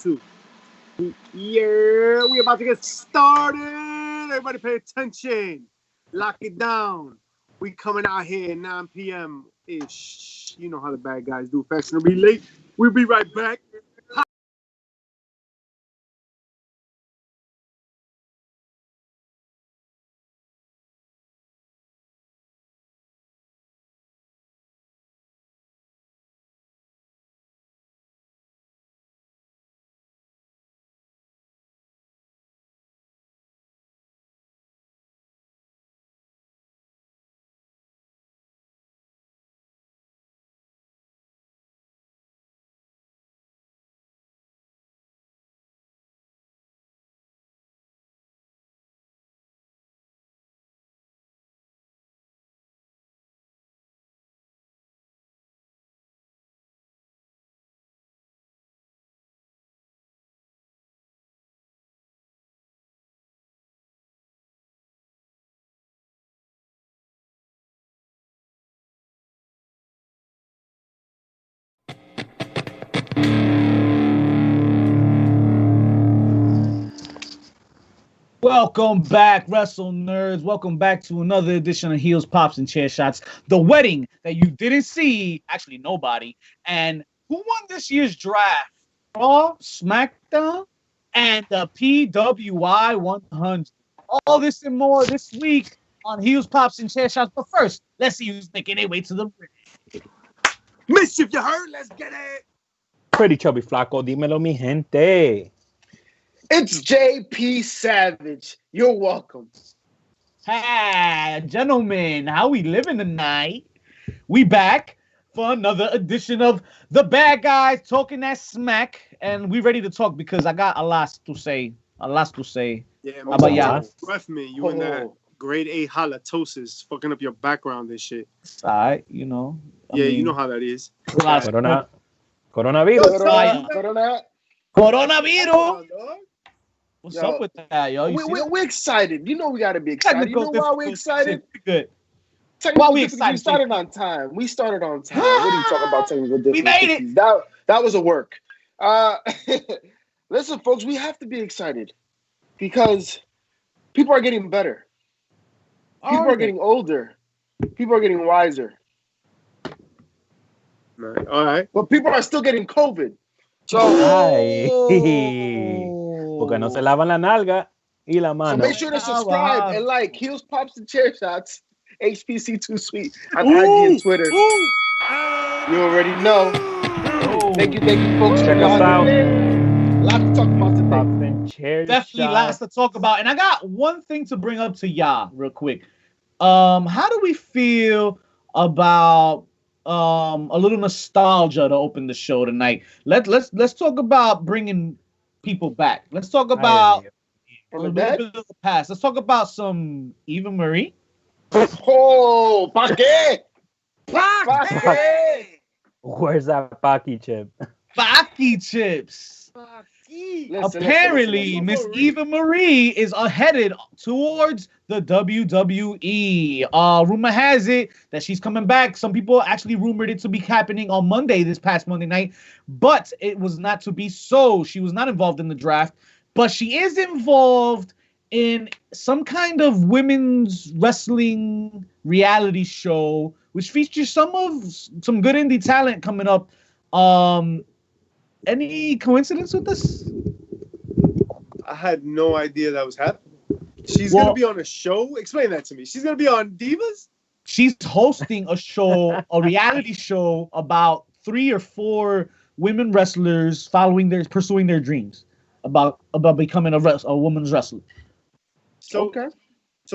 2. Yeah, we about to get started. Everybody pay attention. Lock it down. We coming out here at 9 p.m. ish. You know how the bad guys do. Fashionably late. We'll be right back. Welcome back, Wrestle Nerds. Welcome back to another edition of Heels, Pops, and Chair Shots. The wedding that you didn't see, actually nobody. And who won this year's draft? Raw, SmackDown, and the PWI 100. All this and more this week on Heels, Pops, and Chair Shots. But first, let's see who's making their way to the ring. Mischief, you heard? Let's get it. Pretty chubby flaco, dímelo mi gente. It's JP Savage. You're welcome. Hi, gentlemen. How we living tonight? We back for another edition of The Bad Guys Talking That Smack. And we ready to talk because I got a lot to say. Yeah, How about y'all? Breath me. You in that grade A halitosis fucking up your background and shit. It's all right, you know. You know how that is. Coronavirus. Coronavirus. What's up with that, yo? We're excited. You know we got to be excited. You know why we're excited? Good. Why we excited? We started on time. What are you talking about technical difficulties? We made it. That was a work. Listen, folks, we have to be excited because people are getting better. People are getting older. People are getting wiser. All right. But people are still getting COVID. So, Porque no se lavan la nalga y la mano. So make sure to subscribe and like Heels, Pops, and Chair Shots. HPC2 Sweet on IG and Twitter. You already know. Thank you, folks. Check us out. Lots to talk about today. Definitely lots to talk about. And I got one thing to bring up to y'all real quick. How do we feel about a little nostalgia to open the show tonight? Let's talk about bringing people back. Let's talk about a little bit of the past. Let's talk about some Eva Marie. Oh, pa qué? Pa qué? Where's that Paki chip? Paki chips. Apparently, Miss Eva Marie is headed towards the WWE. Rumor has it that she's coming back. Some people actually rumored it to be happening on this past Monday night, but it was not to be so. She was not involved in the draft, but she is involved in some kind of women's wrestling reality show, which features some good indie talent coming up. Any coincidence with this? I had no idea that was happening. She's going to be on a show? Explain that to me. She's going to be on Divas? She's hosting a show, a reality show about 3 or 4 women wrestlers pursuing their dreams about becoming a woman's wrestler. So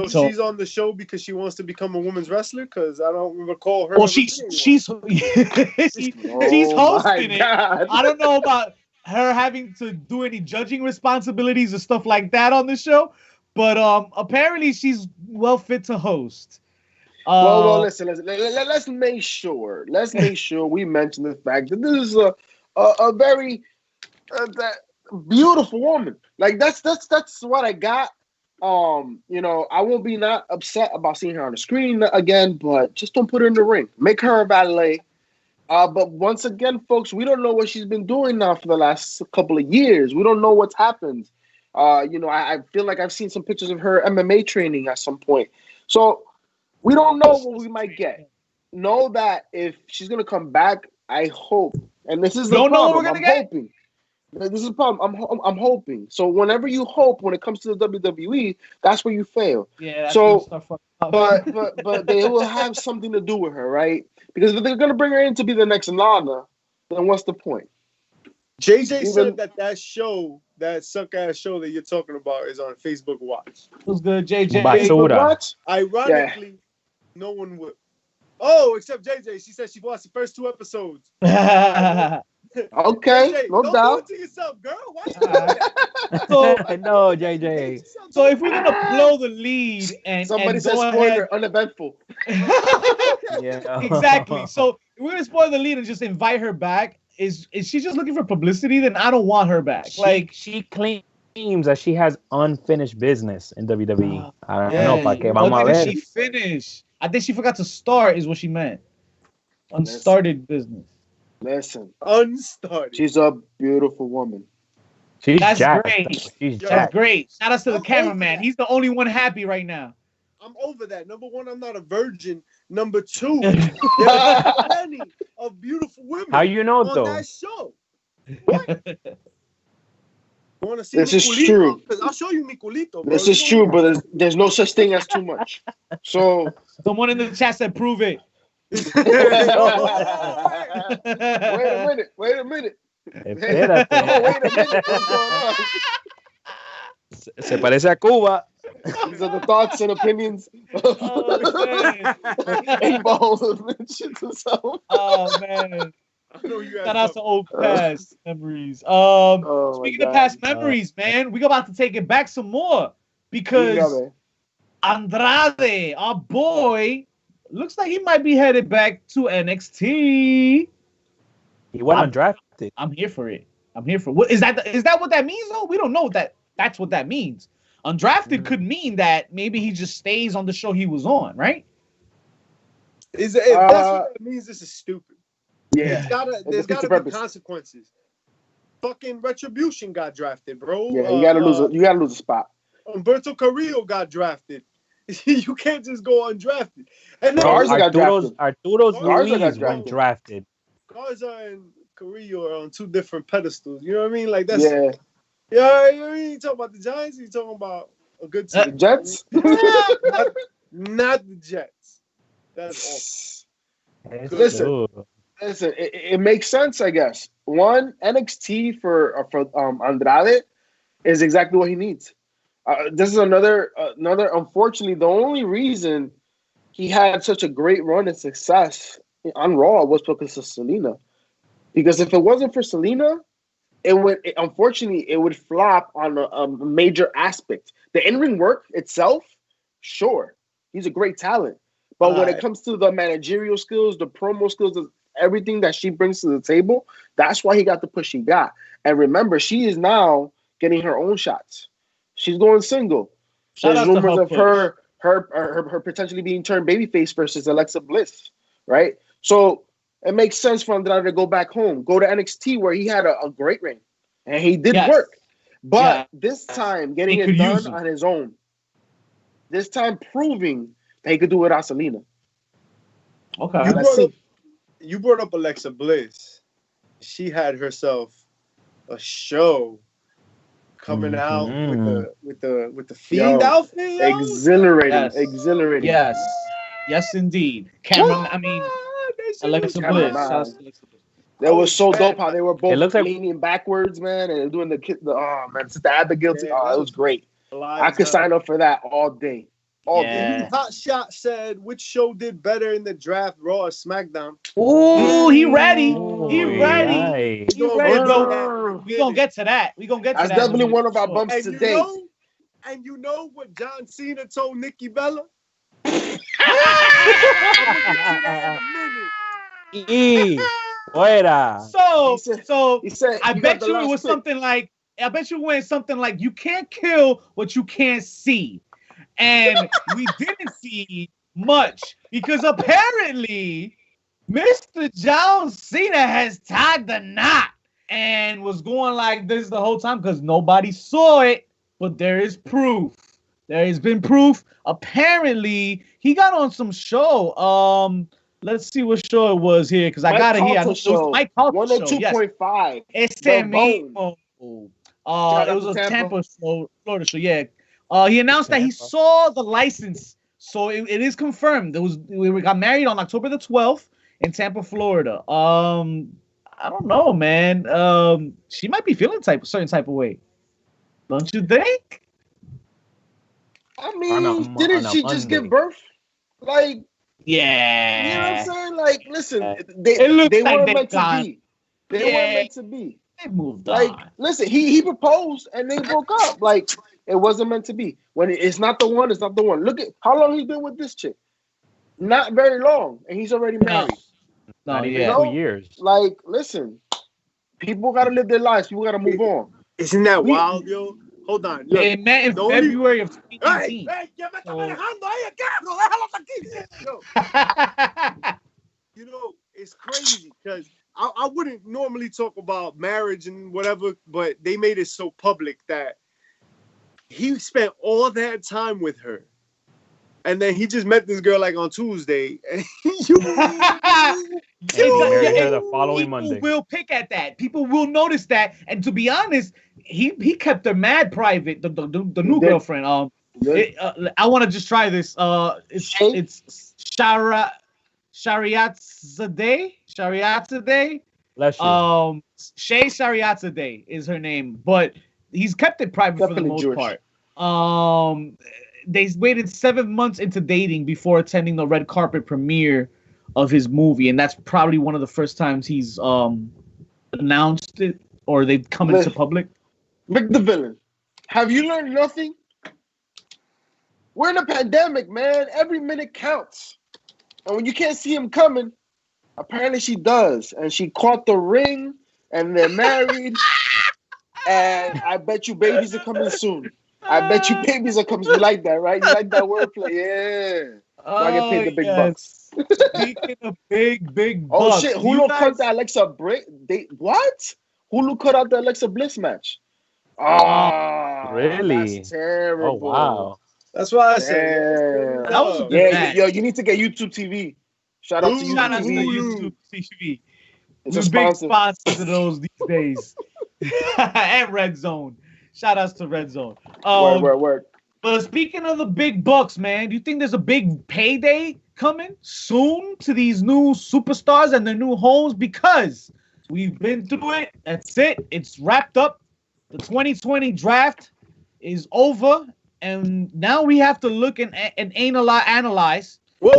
she's on the show because she wants to become a women's wrestler? Because I don't recall her. Well, she's hosting it. I don't know about her having to do any judging responsibilities or stuff like that on the show, but apparently she's well fit to host. Well, listen. Let's make sure. We mention the fact that this is a very beautiful woman. Like that's what I got. I won't be not upset about seeing her on the screen again, but just don't put her in the ring. Make her a valet. But once again, folks, we don't know what she's been doing now for the last couple of years. We don't know what's happened. I feel like I've seen some pictures of her MMA training at some point. So we don't know what we might get. Know that if she's gonna come back, I hope, and this is the Don't know what problem. we're I'm gonna get? hoping. This is the problem. I'm hoping. So whenever you hope, when it comes to the WWE, that's where you fail. Yeah. That's So, gonna start fucking up. but they will have something to do with her, right? Because if they're gonna bring her in to be the next Lana, then what's the point? JJ said that show, that suck ass show that you're talking about, is on Facebook Watch. What's good, JJ? Basura. Watch? Ironically, no one would. Oh, except JJ. She said she watched the first 2 episodes. Okay, JJ, no don't doubt. do it to yourself, girl. Watch it. So, No, JJ. so if we're gonna blow the lead and Somebody and said go spoiler, ahead, uneventful. Yeah. exactly. So if we're gonna spoil the lead and just invite her back. Is she just looking for publicity? Then I don't want her back. She claims that she has unfinished business in WWE. I don't know, pa que What vamos a did ver. she finish? I think she forgot to start. Is what she meant. Unstarted business. Listen, Unstarted. she's a beautiful woman. She's That's jacked. great. She's Yo, That's jacked. great. Shout out to the I'm cameraman. over that. He's the only one happy right now. I'm over that. Number one, I'm not a virgin. Number two, there are plenty of beautiful women How you know, on though? that show. What? You want to see This is Miculito? true. 'Cause I'll show you Miculito, bro. This You is know true, what? but there's no such thing as too much. So Someone in the chat said, "Prove it." wait a minute. Espérate. Oh, wait a minute. What's going on? Se parece a Cuba. These are the thoughts and opinions of Oh, man. balls of mentions. Oh man. I know you had Shout out to something. old past memories. Oh, Speaking my of past God. memories, man, we about to take it back some more because Andrade, our boy, looks like he might be headed back to NXT. He went undrafted. I'm here for it. I'm here for what is that? Is that what that means though? We don't know that's what that means. Undrafted could mean that maybe he just stays on the show he was on, right? If that's what that means, this is stupid. Yeah. There's gotta be consequences. Fucking Retribution got drafted, bro. Yeah, you gotta lose a spot. Umberto Carrillo got drafted. You can't just go undrafted. And then Garza got drafted. Arturo's Garza Ruiz got went drafted. Garza and Carrillo are on 2 different pedestals. You know what I mean? Like that's Yeah. yeah. You know what I mean? You talking about the Giants? You talking about a good The team? Jets? Not the Jets. That's awful. Listen, it makes sense, I guess. One, NXT for Andrade is exactly what he needs. This is another. Unfortunately, the only reason he had such a great run and success on Raw was because of Selena. Because if it wasn't for Selena, it would flop on a major aspect. The in-ring work itself, sure, he's a great talent. But when it comes to the managerial skills, the promo skills, everything that she brings to the table, that's why he got the push he got. And remember, she is now getting her own shots. She's going single. There's rumors of her potentially being turned babyface versus Alexa Bliss, right? So it makes sense for Andrade to go back home, go to NXT where he had a great reign, and he did work. But this time, getting it done on his own. This time, proving that he could do it without Selena. Okay. You brought up Alexa Bliss. She had herself a show coming out with the Fiend outfit. Yo. Exhilarating. Yes, indeed. Alexa Bliss. That was so dope how they were both leaning backwards, man, and doing Sister Abigail. It was great. I could sign up for that all day. Hot Shot said, which show did better in the draft, Raw or SmackDown? Oh, he ready. He ready. We gonna get to that. That's definitely one of our bumps today. And you know what John Cena told Nikki Bella? Fuera. So he said, I bet you it was something like, you can't kill what you can't see. And we didn't see much because apparently Mr. John Cena has tied the knot and was going like this the whole time because nobody saw it, but there is proof. There has been proof. Apparently, he got on some show. Let's see what show it was here because I got it here. It was Mike Calta show. 102.5. Ese mismo. It was a Tampa show, Florida show. Yeah. He announced that he saw the license, so it is confirmed. We got married on October the 12th in Tampa, Florida. I don't know, man. She might be feeling certain type of way. Don't you think? I mean, didn't she just give birth? Like, yeah. You know what I'm saying? Like, listen, they weren't meant to be. They weren't meant to be. They moved on. Like, listen, he proposed and they broke up. Like, it wasn't meant to be. When it's not the one, it's not the one. Look at how long he's been with this chick. Not very long, and he's already married. Not even 2 years. Like, listen, people gotta live their lives. People gotta move on. Isn't that wild, yo? Hold on. Look, they met in February of 2018. You know, it's crazy because I wouldn't normally talk about marriage and whatever, but they made it so public that he spent all that time with her. And then he just met this girl like on Tuesday. And the following Monday. People will pick at that. People will notice that. And to be honest, he kept her mad private. The new girlfriend. I want to just try this. It's Shariatzadeh. Shay Shariatzadeh is her name, but he's kept it private for the most part. They waited 7 months into dating before attending the red carpet premiere of his movie, and that's probably one of the first times he's announced it or they've come into public. Mick the villain. Have you learned nothing? We're in a pandemic, man. Every minute counts. And when you can't see him coming, apparently she does. And she caught the ring, and they're married. And I bet you babies are coming soon. I bet you babies are coming. You like that, right? You like that wordplay? Yeah. I get paid the big bucks. Speaking of big bucks. Oh, shit. Hulu cut the Alexa what? Hulu cut out the Alexa Bliss match. Oh, really? That's terrible. Oh, wow. That's why I said. That was a good match. Yo, you need to get YouTube TV. Shout out to YouTube TV. It's a big sponsors of those these days. And Red Zone. Shout outs to Red Zone. Word. But speaking of the big bucks, man, do you think there's a big payday coming soon to these new superstars and their new homes? Because we've been through it. That's it. It's wrapped up. The 2020 draft is over. And now we have to look and analyze. Analyze the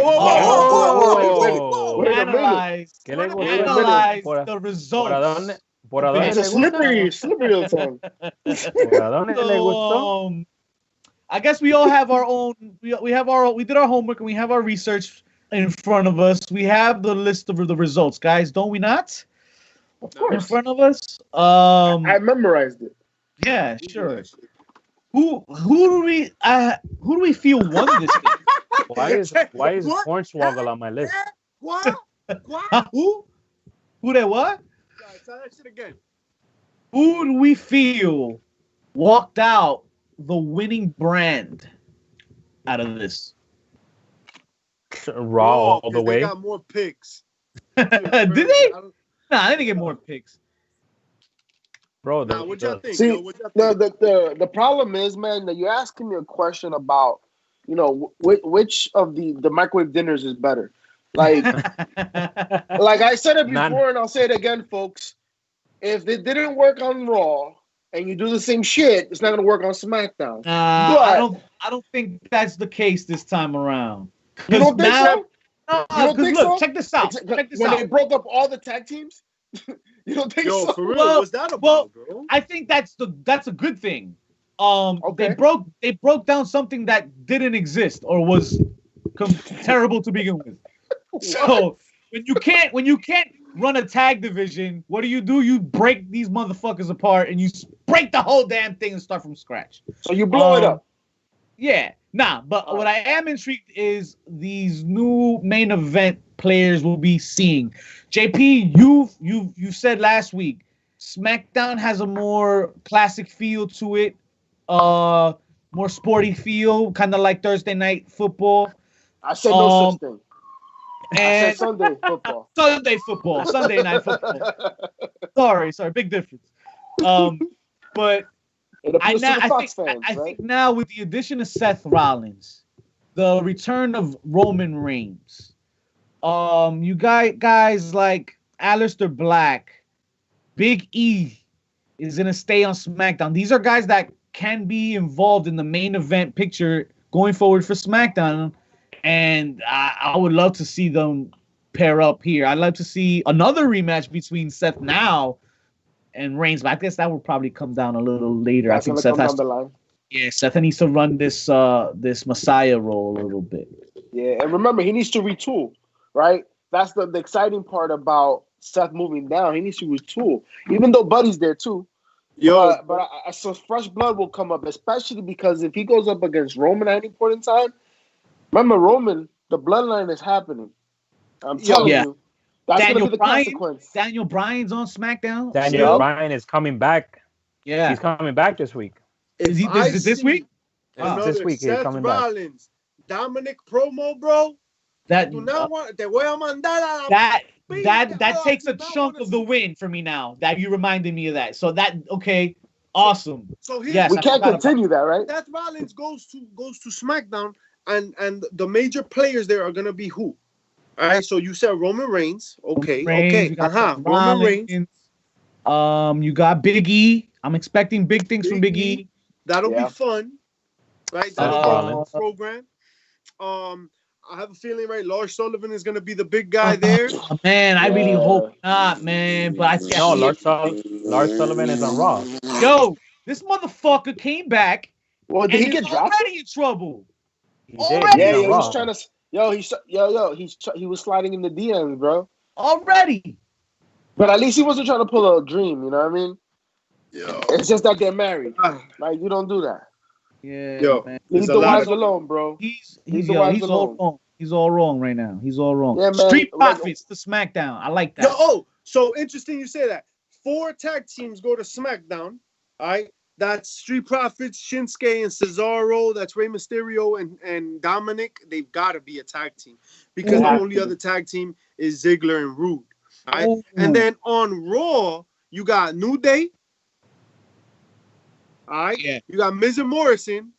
results. It's a slippery tongue. So, I guess we all have our own. We did our homework and we have our research in front of us. We have the list of the results, guys. Don't we not? Of course. In front of us. I memorized it. Yeah, sure. Who do we feel won this game? Why is Hornswoggle on my list? What? Who? Who that what? Say that shit again. Who do we feel walked out the winning brand out of this? Raw all the way. They got more picks. Did they? Nah, they didn't get more picks. Bro, what y'all think? See, the problem is, man, that you're asking me a question about, which of the microwave dinners is better. Like I said it before, and I'll say it again, folks. If it didn't work on Raw and you do the same shit, it's not gonna work on SmackDown. I don't think that's the case this time around. You don't think so? No, look, check this out. When they broke up all the tag teams. You don't think so? For real, what's that about, bro? I think that's a good thing. Okay. They broke down something that didn't exist or was terrible to begin with. So when you can't run a tag division, what do? You break these motherfuckers apart and you break the whole damn thing and start from scratch. So you blow it up. Yeah. Nah, but what I am intrigued is these new main event players we'll be seeing. JP, you said last week SmackDown has a more classic feel to it, more sporty feel, kind of like Thursday Night Football. I said no such thing. I And said Sunday football. Sunday Night Football. Sorry, big difference. But It appeals to the Fox fans, I right? think now with the addition of Seth Rollins, the return of Roman Reigns, you got guys like Aleister Black, Big E is gonna stay on SmackDown. These are guys that can be involved in the main event picture going forward for SmackDown, and I would love to see them pair up here. I'd love to see another rematch between Seth now and Reigns, but I guess that will probably come down a little later. That's I think gonna Seth come has down the to. line. Yeah, Seth needs to run this this Messiah role a little bit. Yeah, and remember, he needs to retool, right? That's the exciting part about Seth moving down. He needs to retool, even though Buddy's there too. But so fresh blood will come up, especially because if he goes up against Roman at any point in time, remember Roman, the bloodline is happening. I'm telling you, that's going to be the consequence. Daniel Bryan's on SmackDown. Daniel Bryan is coming back. Yeah, he's coming back this week. Is it this week? This week he's coming Rollins, back. Dominic promo, bro. That takes a chunk of the win for me now. That you reminded me of that. So awesome. So we can't continue that, right? Seth Rollins goes to SmackDown, and the major players there are gonna be who? All right. So you said Roman Reigns. Okay. Roman Reigns. You got Big E. I'm expecting big things from Big E. That'll be fun, right? That'll be program. I have a feeling, right? Lars Sullivan is gonna be the big guy there. Man, I really hope not, man. But I no, Lars Sullivan is on Raw. Yo, this motherfucker came back. Well, did he get dropped? Already in trouble. He was trying to. He was sliding in the DMs, bro. Already. But at least he wasn't trying to pull a dream. You know what I mean? Yo. It's just that they're married. Like you don't do that. Yeah, man. Leave the wives alone, bro. He's all wrong. He's all wrong right now. He's all wrong. Yeah, man. Street Profits to SmackDown. I like that. So interesting you say that. 4 tag teams go to SmackDown. All right. That's Street Profits, Shinsuke, and Cesaro. That's Rey Mysterio and Dominic. They've got to be a tag team because the only other tag team is Ziggler and Rude. All right. And then on Raw, you got New Day. All right. Yeah. You got Miz and Morrison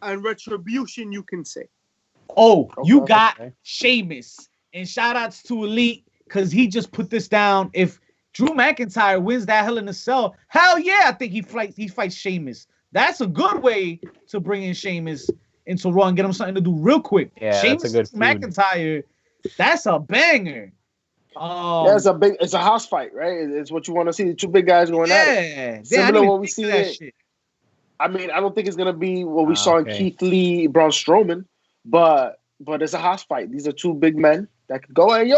and Retribution, you can say. You got Sheamus. And shout outs to Elite because he just put this down. If Drew McIntyre wins that Hell in a Cell, hell yeah, I think he fights Sheamus. That's a good way to bring in Sheamus into Raw and get him something to do real quick. Yeah, Sheamus that's a good feud. McIntyre, that's a banger. It's a house fight, right? It's what you want to see. The 2 big guys going at it. Similar to what we see. I mean, I don't think it's gonna be what we saw in Keith Lee, Braun Strowman, but it's a house fight. These are 2 big men that can go. And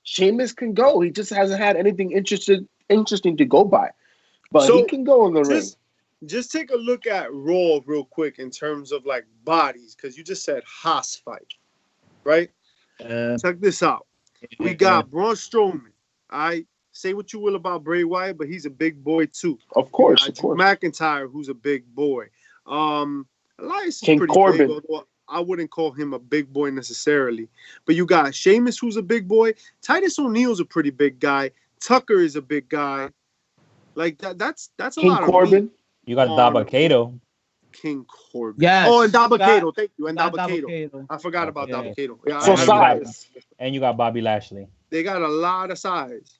Sheamus can go. He just hasn't had anything interesting to go by, but he can go in the ring. Just take a look at Raw real quick in terms of like bodies, because you just said house fight, right? Check this out. We got Braun Strowman. Say what you will about Bray Wyatt, but he's a big boy too. Of course. Drew McIntyre, who's a big boy. Elias is King pretty Corbin. big, although I wouldn't call him a big boy necessarily. But you got Sheamus, who's a big boy. Titus O'Neil's a pretty big guy. Tucker is a big guy. Like that's a King lot Corbin. of meat. You got Dabba-Kato. King Corbin. Yes. Oh, and Dabba-Kato. Thank you. And Dabba-Kato. I forgot about Yeah. Dabba-Kato. Yeah, So size. And you got Bobby Lashley. They got a lot of size.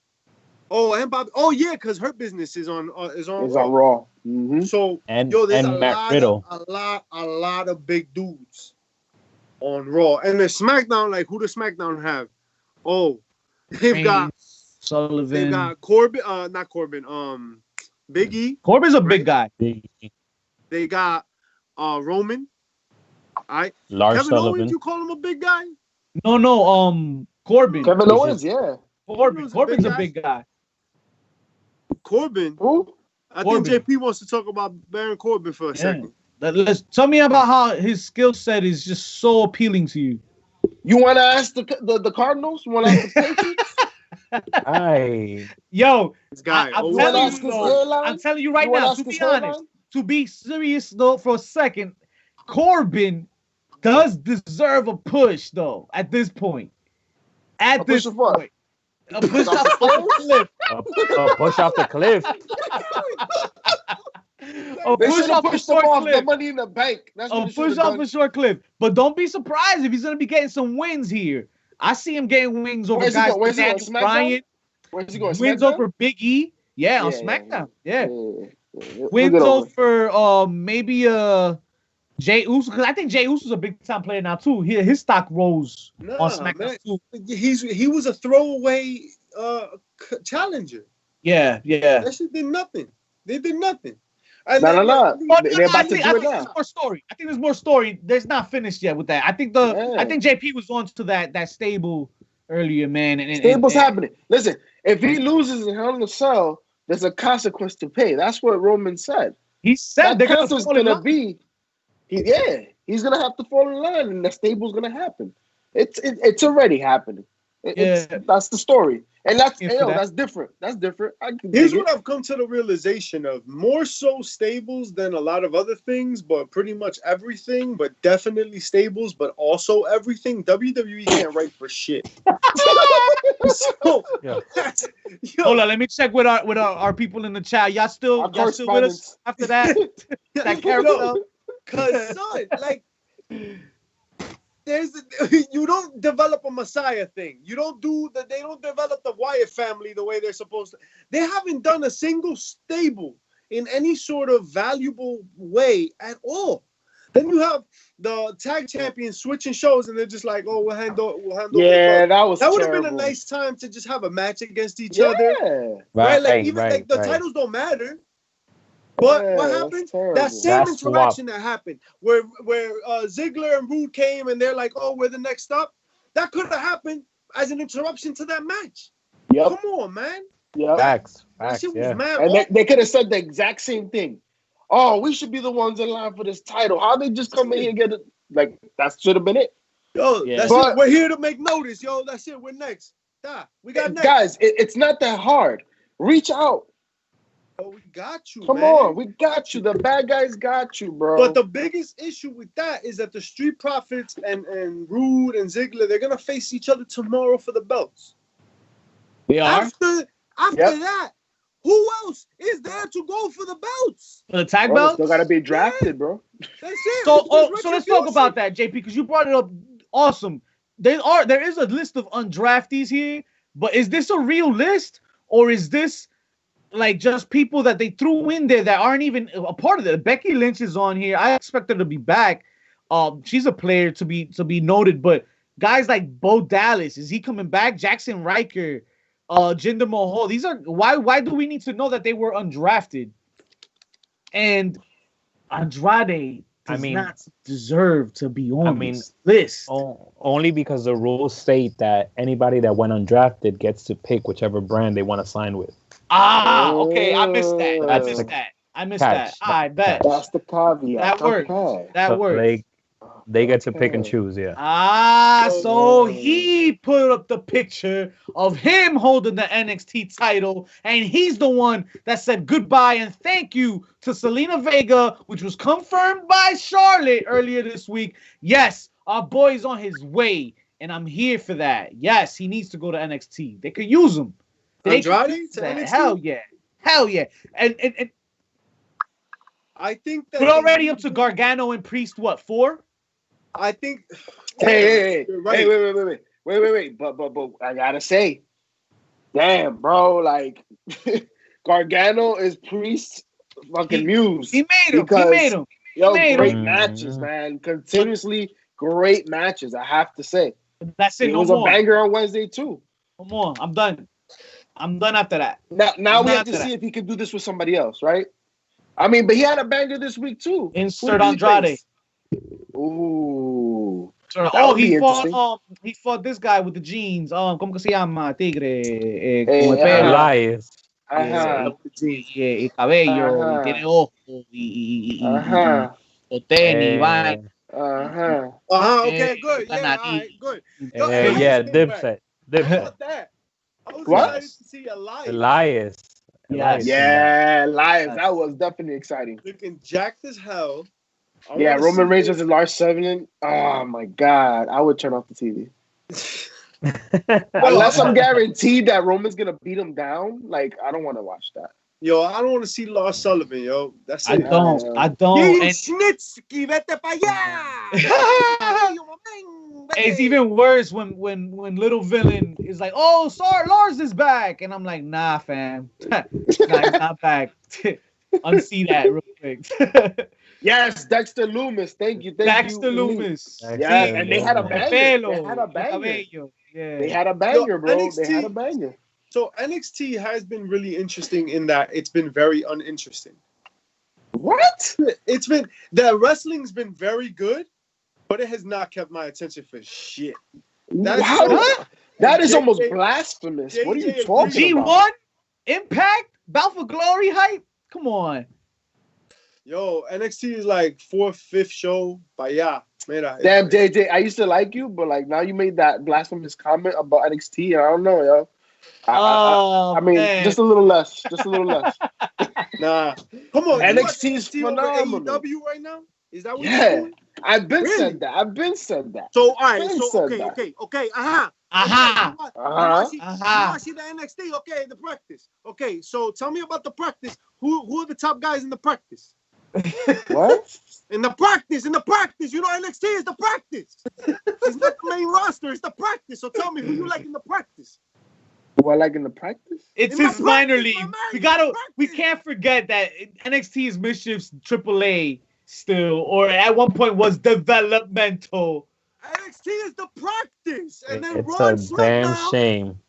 Oh, and Bobby. Oh, yeah, because her business is on Raw. Mm-hmm. So there's a lot of big dudes on Raw. And the SmackDown, like who does SmackDown have? Oh, they've got Sullivan. They've got Corbin. Not Corbin. Big E. Corbin's a big guy. They got Roman. All right. Lars Kevin Sullivan. Owens, you call him a big guy? No. Corbin. Kevin Owens, yeah. Corbin's a big guy. Corbin. Who? I think JP wants to talk about Baron Corbin for a second. Let's tell me about how his skill set is just so appealing to you. You want to ask the Cardinals? You want to ask the Patriots? Yo, This guy. I'm telling you right now, to be honest, to be serious though for a second, Corbin does deserve a push though at this point. A push off the cliff. A push off the cliff. They should have pushed him off the Money in the Bank. That's what push off a short cliff. But don't be surprised if he's going to be getting some wins here. I see him getting wins over guys like Daniel Bryan. Where's he going? Wins over Big E. Yeah, on SmackDown. Yeah. Wins over maybe Jey Uso, because I think Jey Uso's a big time player now too. His stock rose on SmackDown too. He was a throwaway challenger. Yeah. That shit did nothing. They did nothing. No. They're about to do it now. More story. I think there's more story. There's not finished yet with that. I think JP was on to that stable earlier, man. Stable's happening. Listen, if he loses in Hell in a Cell, there's a consequence to pay. That's what Roman said. He said that consequence gonna be. He's gonna have to fall in line, and the stable's gonna happen. It's already happening. That's the story. And that's different. That's different. Here's what I've come to the realization of: more so stables than a lot of other things, but pretty much everything, but definitely stables, but also everything. WWE can't write for shit. Hold on, let me check with our people in the chat. Y'all still with us after that? That carousel? Cause son, like. You don't develop a Messiah thing. They don't develop the Wyatt family the way they're supposed to. They haven't done a single stable in any sort of valuable way at all. Then you have the tag champions switching shows, and they're just like, "Oh, we'll handle." Yeah, that would have been a nice time to just have a match against each other, right? Like the titles don't matter. But what happened? That same interaction that happened, where Ziggler and Rude came and they're like, "Oh, we're the next up." That could have happened as an interruption to that match. Yep. Come on, man. Yeah. Facts. That shit was mad. And they could have said the exact same thing. Oh, we should be the ones in line for this title. How they just come in here and get it? Like that should have been it. Yo, that's it. We're here to make notice. Yo, that's it. We're next. We got next. Guys, it's not that hard. Reach out. Oh, we got you. Come on, we got you. The bad guys got you, bro. But the biggest issue with that is that the Street Profits and Rude and Ziggler, they're gonna face each other tomorrow for the belts. They are. After that, who else is there to go for the belts? For the tag belts? Still gotta be drafted, bro. That's it. So let's talk about that, JP, because you brought it up. Awesome. There is a list of undraftees here, but is this a real list, or is this like just people that they threw in there that aren't even a part of it? Becky Lynch is on here. I expect her to be back. She's a player to be noted, but guys like Bo Dallas, is he coming back? Jackson Riker, Jinder Mahal. These are why do we need to know that they were undrafted? And Andrade does not deserve to be on this list. Only because the rules state that anybody that went undrafted gets to pick whichever brand they want to sign with. Okay. I missed that. I bet. That's the caveat. That works. Okay. That works. They get to pick and choose, yeah. So he put up the picture of him holding the NXT title, and he's the one that said goodbye and thank you to Selena Vega, which was confirmed by Charlotte earlier this week. Yes, our boy's on his way, and I'm here for that. Yes, he needs to go to NXT. They could use him. Andrade to NXT? Hell yeah. And I think that we're already up to Gargano and Priest, 4? I think. Hey, wait. But I gotta say, damn, bro, like Gargano is Priest's fucking muse. He made him. Great matches, man. Continuously great matches. I have to say. That's it. It was a banger on Wednesday too. No more. I'm done after that. Now we have to see if he can do this with somebody else, right? I mean, but he had a banger this week too. Insert Andrade. Ooh. He fought this guy with the jeans. ¿Cómo que se llama? Tigre. Elias. Y cabello. Y tiene ojos. O tenis, vaina. Okay, good. Yeah, all right, good. Yo, Dipset. How about that? I was What? excited to see Elias. Yes. Yeah, Elias. That was definitely exciting. Looking jacked as hell. Yeah, Roman Reigns versus Lars Sullivan. Oh my God, I would turn off the TV. Unless I'm guaranteed that Roman's gonna beat him down, like I don't want to watch that. Yo, I don't want to see Lars Sullivan, yo. That's I it. don't. Hey, And Snitsky, vete pa' allá. it's even worse when Little Villain is like, "Oh, sorry, Lars is back," and I'm like, "Nah, fam, nah, he's not back." Unsee that real quick. Yes, Dexter Loomis. Thank you. Dexter Loomis. Yeah, and they had a banger. Yeah. They had a banger, bro. NXT, they had a banger. So NXT has been really interesting in that it's been very uninteresting. What? It's been the wrestling's been very good, but it has not kept my attention for shit. That is almost blasphemous. What are you talking about? G1 Impact Balfour Glory hype. Come on. Yo, NXT is like 4th, 5th show. Damn, JJ, I used to like you, but like now you made that blasphemous comment about NXT. I don't know, yo. I mean, man. Just a little less. Nah, come on. NXT is phenomenal. AEW right now? Is that what you're doing? I've been said that. So all right, okay. You see the NXT? Okay, the practice. Okay, so tell me about the practice. Who are the top guys in the practice? What? In the practice, you know NXT is the practice. It's not the main roster, it's the practice. So tell me who you like in the practice. Who I like in the practice? It's his minor league. We can't forget that NXT is Mischief's AAA still, or at one point was developmental. NXT is the practice, and then it's Raw a damn shame.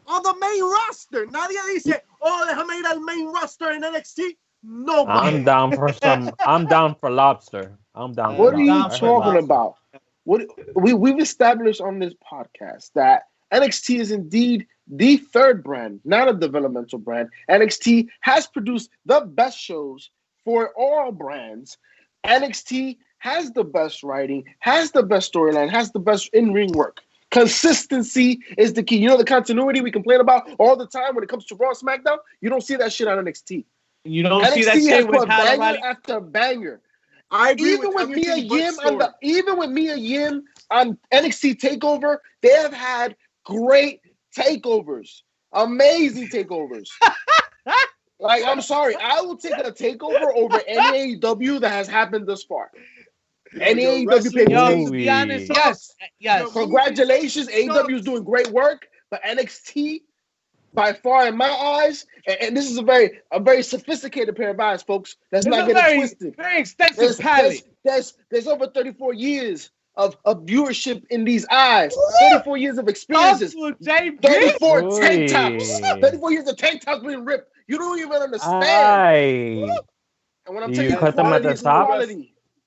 On the main roster. Nadie dice, déjame ir al main roster in NXT. No, I'm down for lobster. What are you talking about? We've established on this podcast that NXT is indeed the third brand, not a developmental brand. NXT has produced the best shows for all brands. NXT has the best writing, has the best storyline, has the best in-ring work. Consistency is the key. You know the continuity we complain about all the time when it comes to Raw, SmackDown? You don't see that shit on NXT. You don't see that shit with banger after banger. I agree even with Mia Yim on NXT TakeOver, they have had great takeovers, amazing takeovers. Like, I'm sorry, I will take a takeover over any AEW that has happened thus far. Any AEW pay-per-view. To be honest, yes. Congratulations, AEW is doing great work, but NXT, by far, in my eyes, and this is a very sophisticated pair of eyes, folks. That's not getting twisted. Very extensive palette. There's over 34 years of viewership in these eyes. 34 years of experiences. 34 tank tops. 34 years of tank tops being ripped. You don't even understand. And when I'm telling you, cut them at the top.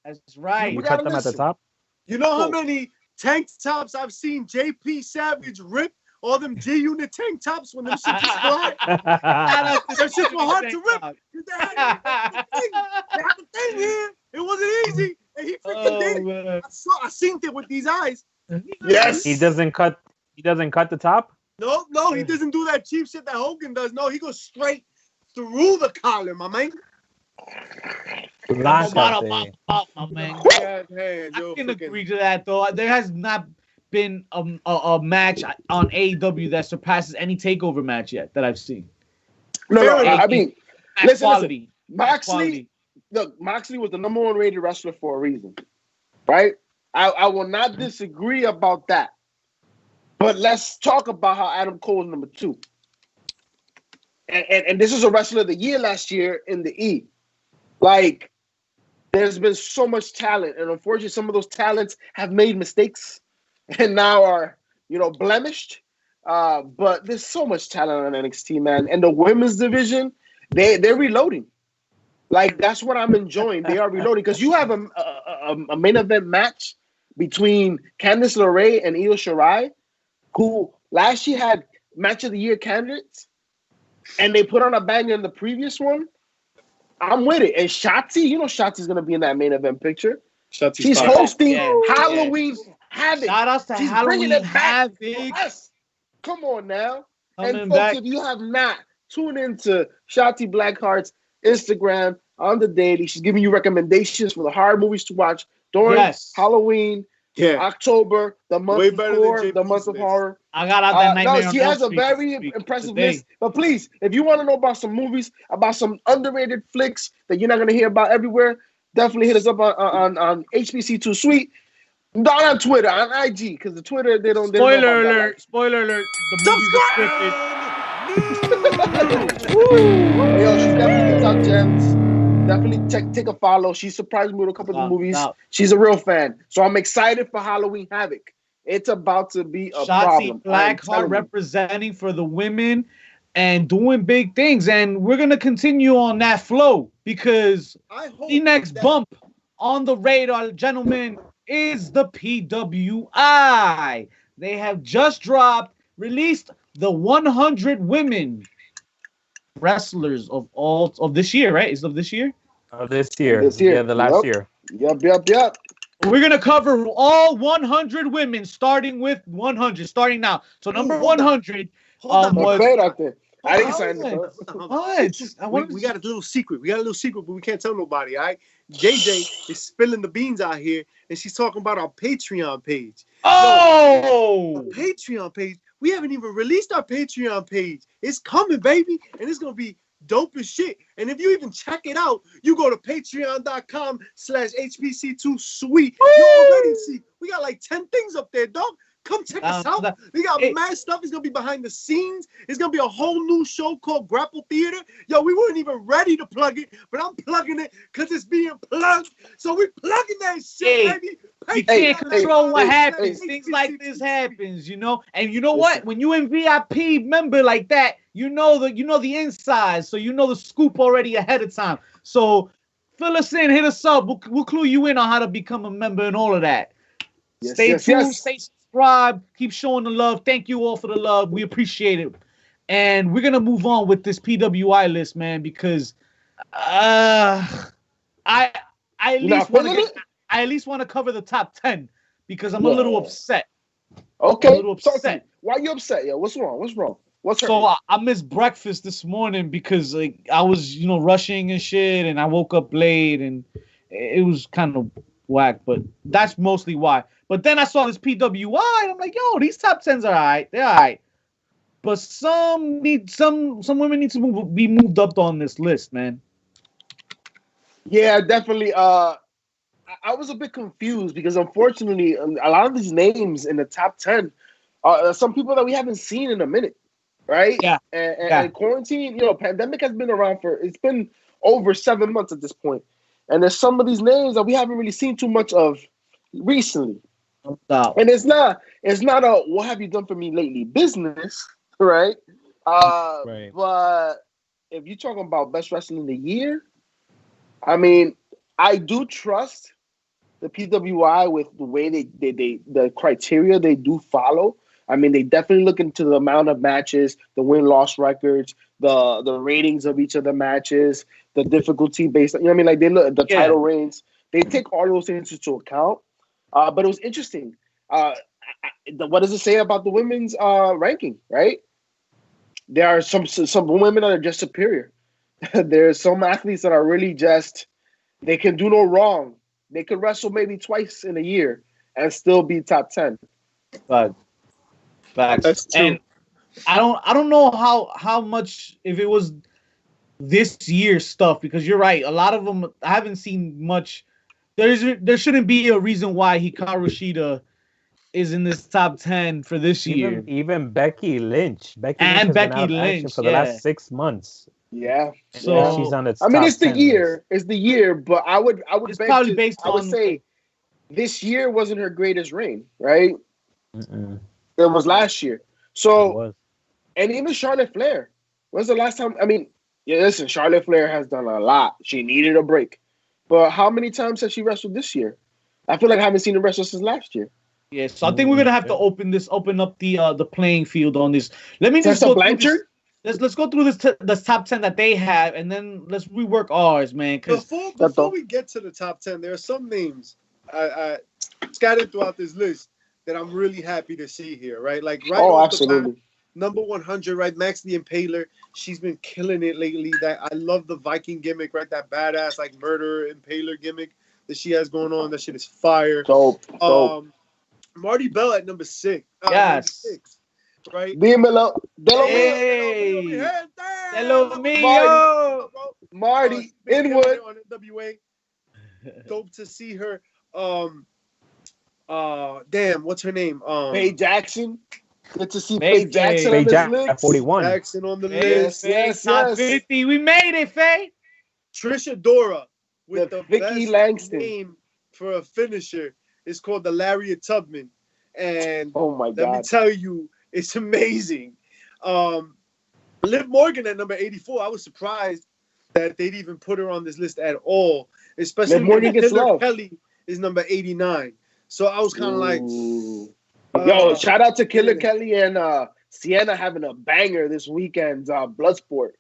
That's right. You cut them at the top. You know how many tank tops I've seen JP Savage rip? All them G-Unit tank tops when them shit just fly. That shit was hard to rip. They had a thing here. It wasn't easy. And he freaking did it. I seen it with these eyes. Yes. He doesn't cut the top? No, he doesn't do that cheap shit that Hogan does. No, he goes straight through the collar, my man. My man. I can agree to that, though. There has not been a match on AEW that surpasses any takeover match yet that I've seen. No, I mean, listen. Moxley was the number 1 rated wrestler for a reason, right? I will not disagree about that. But let's talk about how Adam Cole is number 2. And this is a wrestler of the year last year in the E. Like, there's been so much talent, and unfortunately, some of those talents have made mistakes and now are, blemished. But there's so much talent on NXT, man. And the women's division, they're reloading. Like, that's what I'm enjoying. They are reloading because you have a main event match between Candice LeRae and Io Shirai, who last year had match of the year candidates, and they put on a banger in the previous one. I'm with it. And Shotzi, you know Shotzi's gonna be in that main event picture. Shotzi's She's fine. hosting Halloween Havoc. Shout outs to She's Halloween bringing it back Havoc. for us. Come on now. Coming And folks, back. if you have not tuned into Shotzi Blackheart's Instagram on the daily, she's giving you recommendations for the horror movies to watch during Halloween, October, the month before, the month of horror. I got out that Nightmare No, on she Elm has a Street very impressive list. But please, if you want to know about some movies, about some underrated flicks that you're not going to hear about everywhere, definitely hit us up on HBC2 Suite. Not on Twitter, on IG, because the Twitter, they don't. Spoiler alert! Spoiler alert! The movie's scripted. Yo, she's definitely top gems. Definitely take a follow. She surprised me with a couple of the movies. She's a real fan. So I'm excited for Halloween Havoc. It's about to be a problem. Blackheart representing for the women and doing big things. And we're going to continue on that flow because the next bump on the radar, gentlemen, is the PWI. They have just released the 100 women wrestlers of this year, right? Is of this year? This year. Yeah, the last year. Yep. We're going to cover all 100 women, starting with 100, starting now. So number 100 was... I didn't sign What? We got a little secret. But we can't tell nobody, all right? JJ is spilling the beans out here, and she's talking about our Patreon page. Oh! Our Patreon page. We haven't even released our Patreon page. It's coming, baby, and it's going to be dope as shit. And if you even check it out, you go to patreon.com/HPC2Suite. You already see we got like 10 things up there, dog. Come check us out. We got mad stuff. It's going to be behind the scenes. It's going to be a whole new show called Grapple Theater. Yo, we weren't even ready to plug it, but I'm plugging it because it's being plugged. So we plugging that shit, baby. You can't control what happens. Things like this happens, you know? And you know what? When you in VIP member like that, you know the inside. So you know the scoop already ahead of time. So fill us in, hit us up. We'll clue you in on how to become a member and all of that. Stay tuned, stay subscribed, keep showing the love. Thank you all for the love. We appreciate it. And we're gonna move on with this PWI list, man, because I at least want to cover the top 10 because I'm a little upset. Okay. I'm a little upset. Why are you upset? Yo, what's wrong? So I missed breakfast this morning because like I was, rushing and shit, and I woke up late, and it was kind of whack. But that's mostly why. But then I saw this PWI, and I'm like, yo, these top 10s are all right. They're all right. But some women need to be moved up on this list, man. Yeah, definitely. I was a bit confused because unfortunately, a lot of these names in the top 10 are some people that we haven't seen in a minute, right? Yeah. And quarantine, pandemic has been around it's been over 7 months at this point. And there's some of these names that we haven't really seen too much of recently. And it's not a what have you done for me lately business, right? Right. But if you're talking about best wrestling in the year, I mean, I do trust the PWI with the way they the criteria they do follow. I mean, they definitely look into the amount of matches, the win-loss records, the ratings of each of the matches, the difficulty based on, like they look at the title reigns. They take all those things into account. But it was interesting. What does it say about the women's ranking, right? There are some women that are just superior. There's some athletes that are really they can do no wrong. They could wrestle maybe twice in a year and still be top 10. Facts. That's true. And I don't know how much, if it was this year's stuff, because you're right. A lot of them I haven't seen much. There shouldn't be a reason why Hikaru Shida is in this top 10 for this year. Even Becky Lynch. Becky Lynch for the last 6 months. Yeah. So she's on its top it's the 10 year. list. It's the year, but I would say this year wasn't her greatest reign, right? Mm-mm. It was last year. So and even Charlotte Flair. When's the last time? I mean, listen, Charlotte Flair has done a lot. She needed a break. But how many times has she wrestled this year? I feel like I haven't seen her wrestle since last year. Yeah, so I think we're gonna have to open up the playing field on this. Let me just go Blanchard? let's go through this top 10 that they have, and then let's rework ours, man. Because before we get to the top 10, there are some names I scattered throughout this list that I'm really happy to see here, right? Like off absolutely. the bat, number 100, right? Max the Impaler. She's been killing it lately. That I love the Viking gimmick, right? That badass like murderer Impaler gimmick that she has going on. That shit is fire. Dope. Marty Bell at number 6. Yes. Number 6, right? Dímelo. Hey. Hello, mío. Marty Inwood on NWA. Dope to see her. Damn, what's her name? Faye Jackson. Good to see Faye Jackson on this list. 41. Jackson on the list. Yes. Top 50. We made it, Faye. Trisha Dora with the Vicky best Langston name for a finisher. It's called the Lariat Tubman. And oh my God. let me tell you, it's amazing. Liv Morgan at number 84. I was surprised that they'd even put her on this list at all, especially when Killer Kelly is number 89. So I was kind of like, yo, shout out to Killer Kelly and CENA having a banger this weekend's Bloodsport.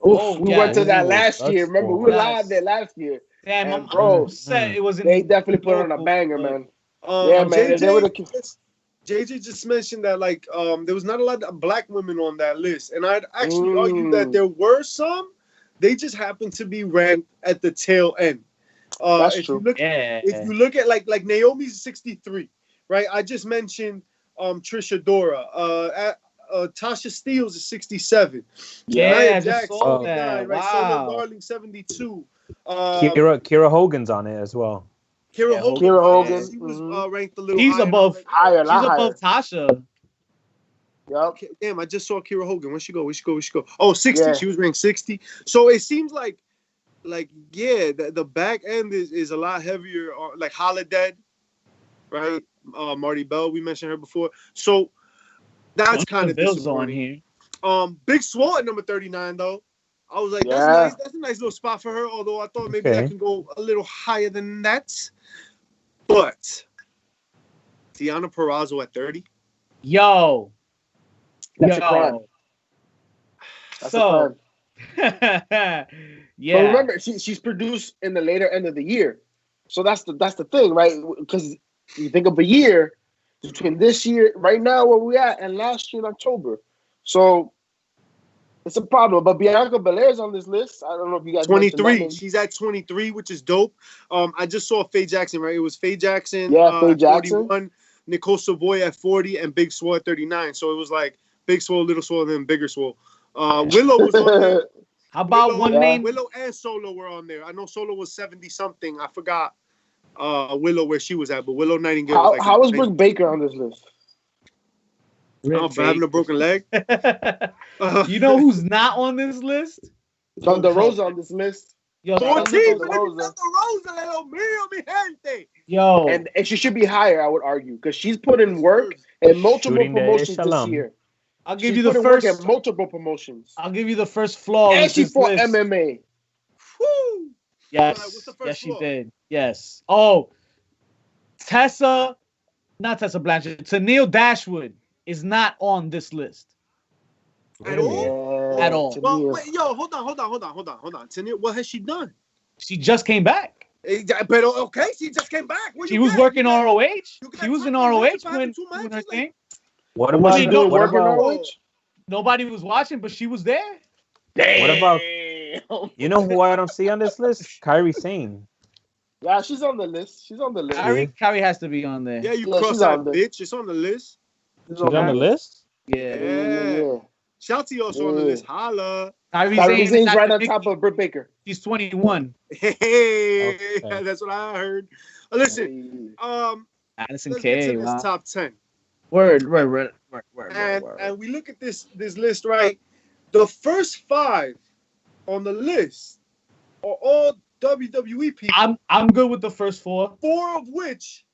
We went to that last year. Remember, we were live there last year. Damn, and bro, it was they definitely put on a banger, man. Yeah, man. JJ just mentioned that like there was not a lot of black women on that list, and I'd actually argue that there were some. They just happened to be ranked at the tail end. That's true. If you look at like Naomi's 63, right? I just mentioned Trisha Dora. Tasha Steeles is 67. Yeah, Jackson 79, right? Wow. Sonya Darling 72. Kira Hogan's on it as well. Kira Hogan. She was ranked a little higher. She's above Tasha. Yep. Damn, I just saw Kira Hogan. Where'd she go? Oh, 60. Yeah. She was ranked 60. So it seems like the back end is a lot heavier. Like Holiday, right? Marty Bell, we mentioned her before. So that's kind of disappointing. On here. Big Swole at number 39, though. I was like, that's nice. That's a nice little spot for her. Although I thought maybe I can go a little higher than that. But Deonna Purrazzo at 30. Yo. That's a crime. That's a crime. Yeah. But remember, she's produced in the later end of the year. So that's the thing, right? Because you think of a year between this year, right now where we at, and last year in October. So it's a problem. But Bianca Belair's on this list. I don't know if you guys 23. She's at 23, which is dope. I just saw Faye Jackson, right? It was Faye Jackson. Yeah, Faye Jackson. 41, Nicole Savoy at 40, and Big Swole at 39. So it was like Big Swole, Little Swole, and then Bigger Swole. Willow was on there. How about one name? Willow and Solo were on there. I know Solo was 70-something. I forgot Willow where she was at, but Willow Nightingale. How was Britt Baker on this list? For having a broken leg. You know who's not on this list? Thunder Rosa on this list. Yo, 14, Thunder Rosa, little mío, mi gente. Yo, and she should be higher, I would argue, because she's put in work in multiple promotions this year. I'll give you the first work in multiple promotions. I'll give you the first flaw. And she fought MMA. Woo! Yes, yes, she did. Yes. Oh, not Tessa Blanchard. Tennille Dashwood is not on this list. At all? Yeah, at all. Well, wait, yo, hold on. Tennille, what has she done? She just came back. But okay, she just came back. She was working ROH. She was in ROH when her thing. What about she doing working ROH? Nobody was watching, but she was there. Damn. What about you know who I don't see on this list? Kyrie Sane. Yeah, she's on the list. Kyrie has to be on there. Yeah, cross-eyed bitch. It's on the list. She's on the list? Yeah. Shouty also on the list. Holla. Kyrie Sane's right on top of Britt Baker. She's 21. Hey, okay. That's what I heard. Listen, Addison let's K. get to this top 10. Word. And we look at this list, right? The first 5 on the list are all WWE people. I'm good with the first 4. 4 of which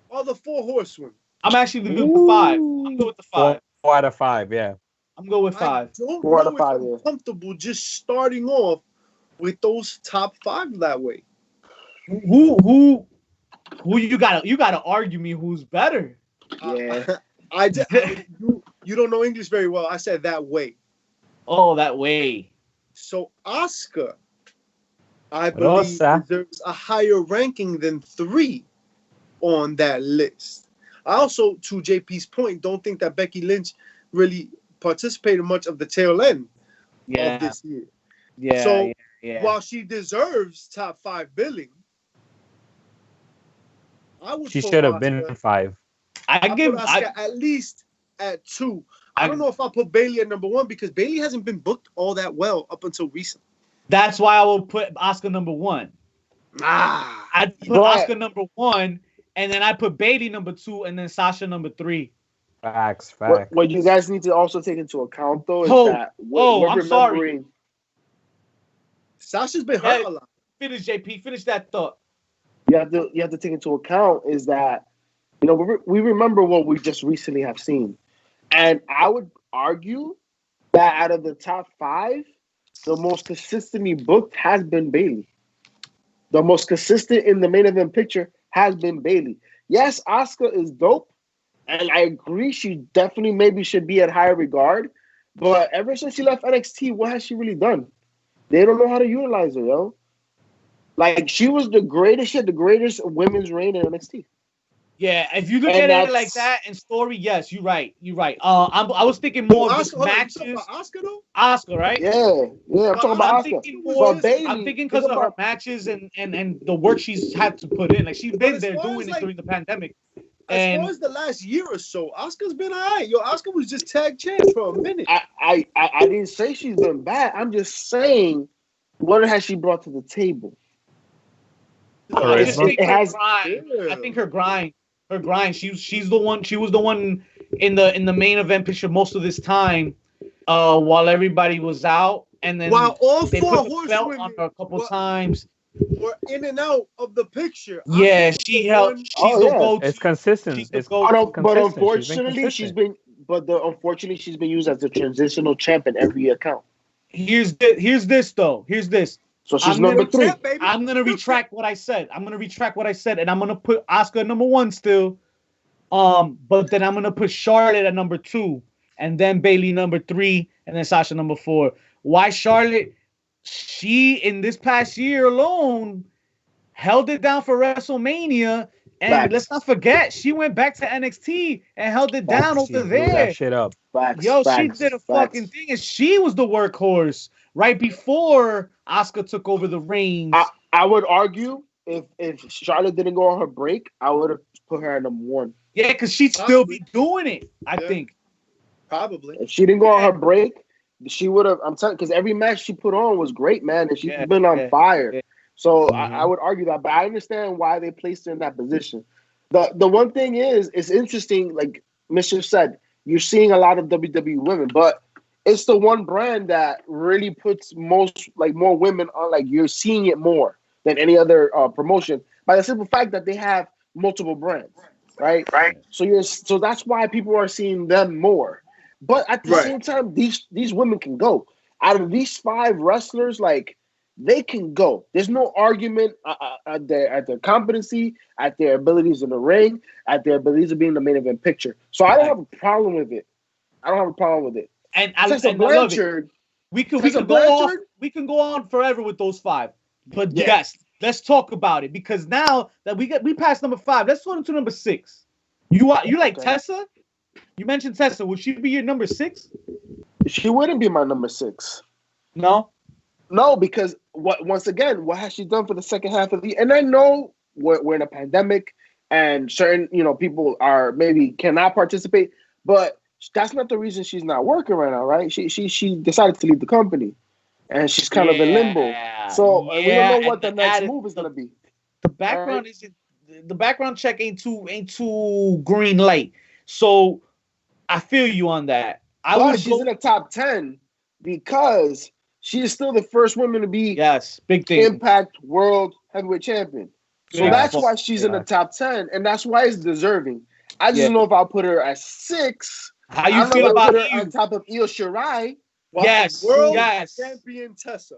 are the 4 horsewomen. I'm actually good with 5. I'm good with the 5. 4 out of 5, yeah. I'm good with 5. I don't know if I'm comfortable just starting off with those top 5 that way. Who you gotta argue me who's better. Yeah. You don't know English very well. I said that way. Oh, that way. So Asuka, I believe, deserves a higher ranking than 3 on that list. I also, to JP's point, don't think that Becky Lynch really participated much of the tail end of this year. Yeah. So while she deserves top 5 billing, she should have been 5. I put Asuka at least at 2. I don't know if I'll put Bayley at number 1 because Bayley hasn't been booked all that well up until recently. That's why I will put Asuka number 1. I'd put Asuka number 1, and then I put Bayley number 2, and then Sasha number 3. Facts. What you guys need to also take into account, though, is that I'm sorry. Sasha's been hurt a lot. Finish, JP. Finish that thought. You have to take into account is that, you know, we remember what we just recently have seen. And I would argue that out of the top 5, the most consistently booked has been Bayley. The most consistent in the main event picture has been Bayley. Yes, Asuka is dope, and I agree she definitely maybe should be at higher regard. But ever since she left NXT, what has she really done? They don't know how to utilize her, yo. Like, she was the greatest, she had the greatest women's reign in NXT. Yeah, if you look at it like that in story, yes, you're right. I was thinking more of matches. Asuka, though? Asuka, right? Yeah, I'm talking about Asuka. I'm thinking because of her matches and the work she's had to put in. Like, she's been there doing it during the pandemic. As far as the last year or so, Asuka's been all right. Yo, Asuka was just tag champ for a minute. I didn't say she's been bad. I'm just saying, what has she brought to the table? I just think her grind. I think her grind. She's the one. She was the one in the main event picture most of this time, while everybody was out, and then while all they 4 put the horsewomen belt on her a couple times. Were in and out of the picture. Yeah, she held. She's the go-to. It's consistent. But unfortunately, she's been used as the transitional champ in every account. Here's this though. So she's number 3. I'm gonna retract what I said. And I'm gonna put Asuka at number 1 still. But then I'm gonna put Charlotte at number 2, and then Bayley number 3, and then Sasha number 4. Why Charlotte? She in this past year alone held it down for WrestleMania, and let's not forget she went back to NXT and held it down over there. That shit up. She did a fucking thing, and she was the workhorse right before Asuka took over the reins. I would argue if Charlotte didn't go on her break, I would have put her at number 1. Yeah, because she'd still be doing it. I think probably if she didn't go on her break, she would have. I'm telling you, because every match she put on was great, man, and she's been on fire. Yeah. So I would argue that, but I understand why they placed her in that position. The one thing is, it's interesting. Like Mischief said, you're seeing a lot of WWE women, but it's the one brand that really puts more women on. Like, you're seeing it more than any other promotion by the simple fact that they have multiple brands, right? So that's why people are seeing them more. But at the same time, these women can go. Out of these 5 wrestlers, like, they can go. There's no argument at their competency, at their abilities in the ring, at their abilities of being in the main event picture. So I don't have a problem with it. And I love it. We can go on forever with those 5. But yes, let's talk about it, because now that we passed number 5, let's go into number 6. You like Tessa? You mentioned Tessa. Would she be your number 6? She wouldn't be my number 6. No, because what has she done for the second half of the year? And I know we're in a pandemic, and certain people are maybe cannot participate, but that's not the reason she's not working right now, right? She decided to leave the company, and she's kind of in limbo. So we don't know what the next move is going to be. The background the background check ain't too green light. So I feel you on that. She's in the top 10 because she is still the first woman to be big thing. Impact World Heavyweight Champion. So that's why she's in the top 10, and that's why it's deserving. I just don't know if I'll put her at 6. How you feel about her on top of Io Shirai? World champion Tessa.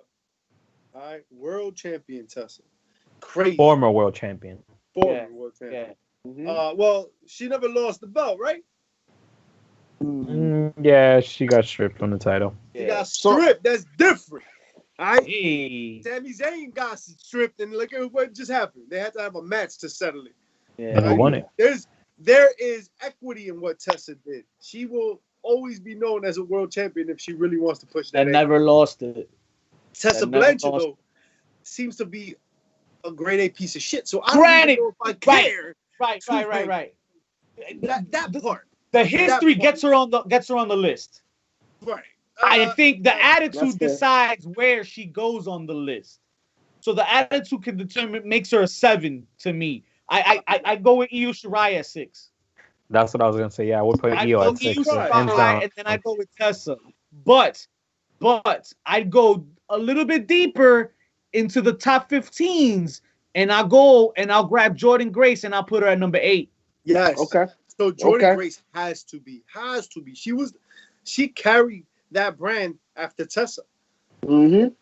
All right, world champion Tessa. Crazy. Former world champion. World champion. Yeah. Well, she never lost the belt, right? Yeah, she got stripped from the title. She got stripped. That's different. All right. Hey. Sami Zayn got stripped, and look at what just happened. They had to have a match to settle it. Yeah. And who won it? There is equity in what Tessa did. She will always be known as a world champion if she really wants to push that. That never lost it. Tessa Blanchard, though, seems to be a grade A piece of shit. So I don't even know if I care. Right. That part. The history gets her on the list. Right. I think the attitude decides where she goes on the list. So the attitude can determine, makes her a 7 to me. I go with Io Shirai at 6. That's what I was gonna say. Yeah, I would put Io at 6. And then I go with Tessa. But I'd go a little bit deeper into the top 15s, and I'll grab Jordan Grace and I'll put her at number 8. Yes. Okay. So Jordan Grace has to be. She carried that brand after Tessa. I mean,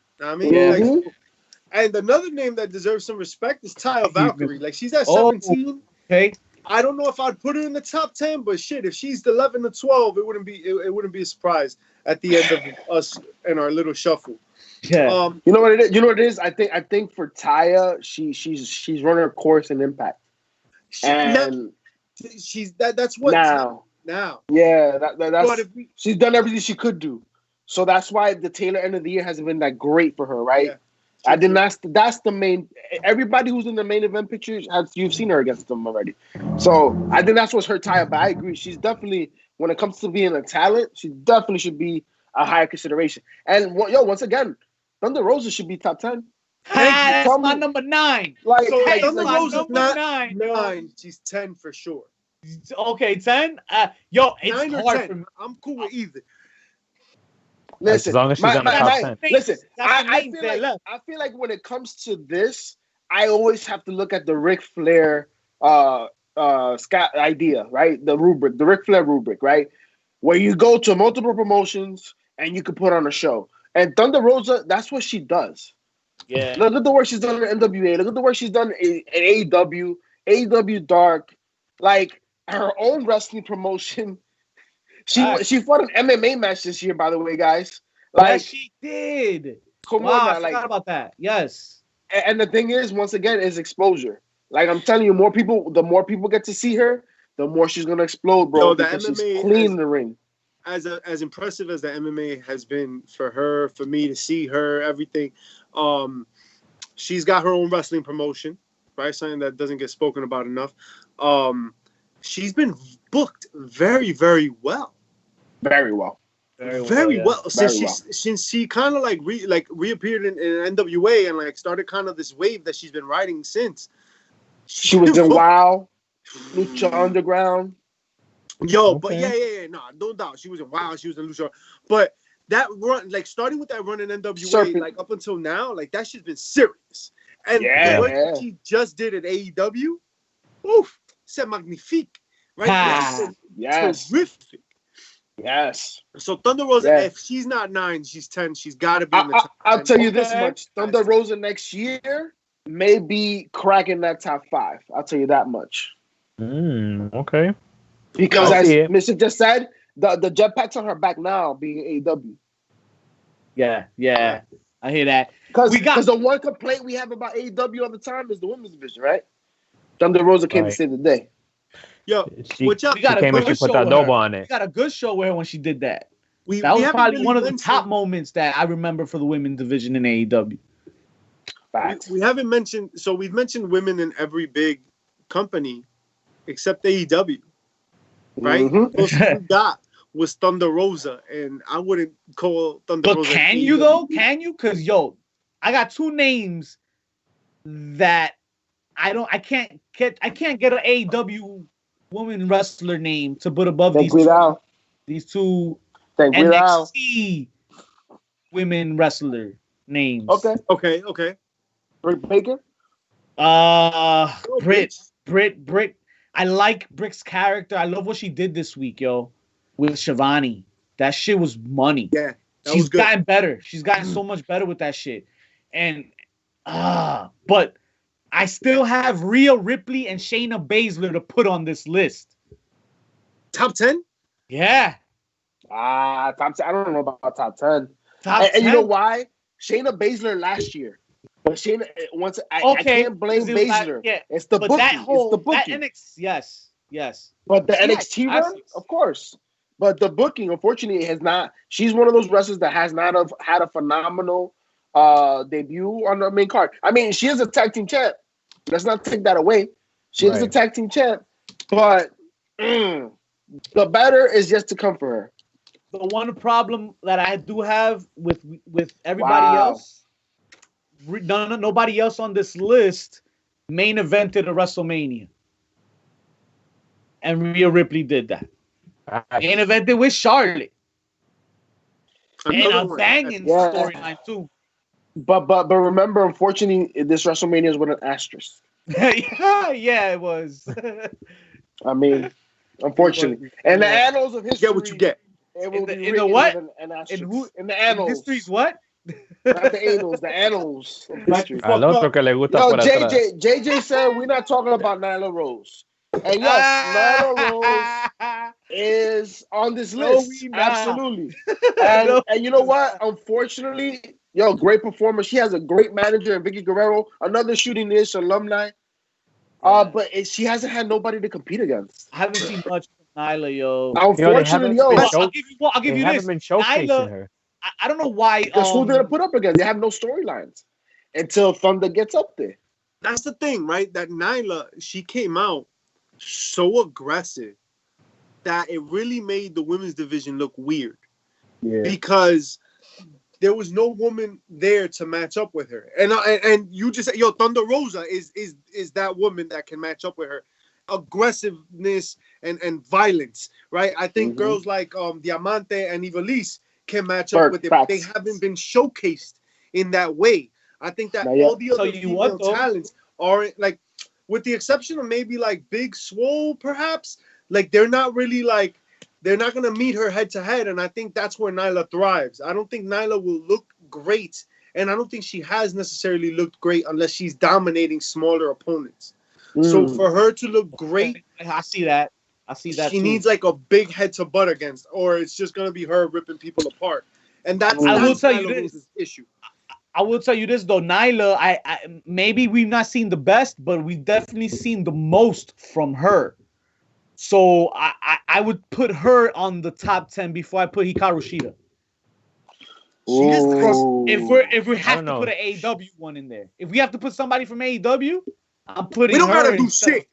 and another name that deserves some respect is Taya Valkyrie. Like, she's at 17. Okay. I don't know if I'd put her in the top 10, but shit, if she's 11 to 12, it wouldn't be a surprise at the end of us and our little shuffle. Yeah. You know what it is? You know what it is? I think for Taya, she's run her course in Impact. That's what now. Yeah, that's she's done everything she could do. So that's why the Taylor end of the year hasn't been that great for her, right? Yeah. I think that's the main. Everybody who's in the main event pictures, you've seen her against them already. So I think that's what's her Taya. But I agree, she's definitely, when it comes to being a talent, she definitely should be a higher consideration. And once again, Thunder Rosa should be top 10. That's my number 9. Thunder Rosa's not 9. She's 10 for sure. Okay, 10. It's 9 or hard 10. for me. I'm cool with either. Listen, as long as she's on the top 10. Listen, I feel like when it comes to this, I always have to look at the Ric Flair Scott idea, right? The Ric Flair rubric, right? Where you go to multiple promotions and you can put on a show. And Thunder Rosa, that's what she does. Yeah. Look at the work she's done in NWA. Look at the work she's done in AEW Dark, like her own wrestling promotion. She fought an MMA match this year, by the way, guys. Yes, she did. Come on, I forgot about that. Yes. And the thing is, once again, is exposure. Like I'm telling you, the more people get to see her, the more she's gonna explode, bro. Because she's clean in the ring. As impressive as the MMA has been for her, for me to see her, everything, she's got her own wrestling promotion, right? Something that doesn't get spoken about enough. She's been booked very, very well. Very well. Since she kind of reappeared in NWA and like started kind of this wave that she's been riding since. She was in WoW, Lucha Underground. But no, no doubt. She was in WoW, she was in Lucha. But that run, like starting with that run in NWA, like up until now, like that shit's been serious. And what she just did at AEW, oof, c'est magnifique. Right? Yes. Terrific. Yes. So Thunder Rosa, if she's not 9, she's 10. She's got to be in the top 10. I'll tell you this much. Thunder Rosa next year may be cracking that top 5. I'll tell you that much. Okay. Because as Mr. just said, the jetpack's on her back now being AEW. Yeah. I hear that. Because the one complaint we have about AEW all the time is the women's division, right? Thunder Rosa came to save the day. Yo, she came and she put that Nova on it. We got a good show with her when she did that. That was probably one of the top moments that I remember for the women's division in AEW. We haven't mentioned, so we've mentioned women in every big company except AEW, right? Most we got was Thunder Rosa, and I wouldn't call Thunder Rosa. But can you though? Can you? Because I got 2 names that I can't get an AEW woman wrestler name to put above these two NXT women wrestler names. Okay. Britt Baker? Britt. I like Britt's character. I love what she did this week, with Shivani. That shit was money. Yeah. She's gotten better. She's gotten so much better with that shit. And but I still have Rhea Ripley and Shayna Baszler to put on this list. Top 10? Yeah. Top 10. I don't know about top 10. Top And 10? you know why? Shayna Baszler last year. But Shayna, I can't blame Baszler. It's the booking. It's the booking. Yes. But the NXT run, of course. But the booking, unfortunately, has not. She's one of those wrestlers that has not had a phenomenal debut on the main card. I mean, she is a tag team champ. Let's not take that away. She is a tag team champ. But the better is yet to come for her. The one problem that I do have with everybody else, nobody else on this list main evented a WrestleMania. And Rhea Ripley did that. Main evented with Charlotte. And a banging storyline too. But remember, unfortunately, this WrestleMania is with an asterisk. Yeah, it was. I mean, unfortunately, and the annals of history. Get what you get. It will in the what? In the annals. History's what? Not the annals. The annals of history. Al otro que le gusta Yo, por atrás. JJ said we're not talking about Nyla Rose. And yes, Nyla Rose is on this list. Absolutely. And you know what? Unfortunately, great performer. She has a great manager in Vicky Guerrero, another Shooting Ish alumni. But she hasn't had nobody to compete against. I haven't seen much of Nyla, yo. Unfortunately, I'll give you this. Haven't been showcasing Nyla, her. I don't know why. Because who did it put up against? They have no storylines until Thunder gets up there. That's the thing, right? That Nyla, she came out so aggressive that it really made the women's division look weird. Yeah. Because there was no woman there to match up with her. And you just said, Thunder Rosa is that woman that can match up with her. Aggressiveness and violence, right? I think girls like Diamante and Ivelisse can match up with it, but they haven't been showcased in that way. I think that all the other female talents aren't, like, with the exception of maybe like Big Swole, perhaps, like they're not really like, they're not going to meet her head to head. And I think that's where Nyla thrives. I don't think Nyla will look great. And I don't think she has necessarily looked great unless she's dominating smaller opponents. So for her to look great, I see that. She needs like a big head to butt against, or it's just going to be her ripping people apart. And that's I will tell Nyla you Rose's this issue. I will tell you this though, Nyla, I maybe we've not seen the best, but we've definitely seen the most from her. So I would put her on the top 10 before I put Hikaru Shida. If we have to put an AEW one in there, if we have to put somebody from AEW, I'm putting. We don't her gotta do shit.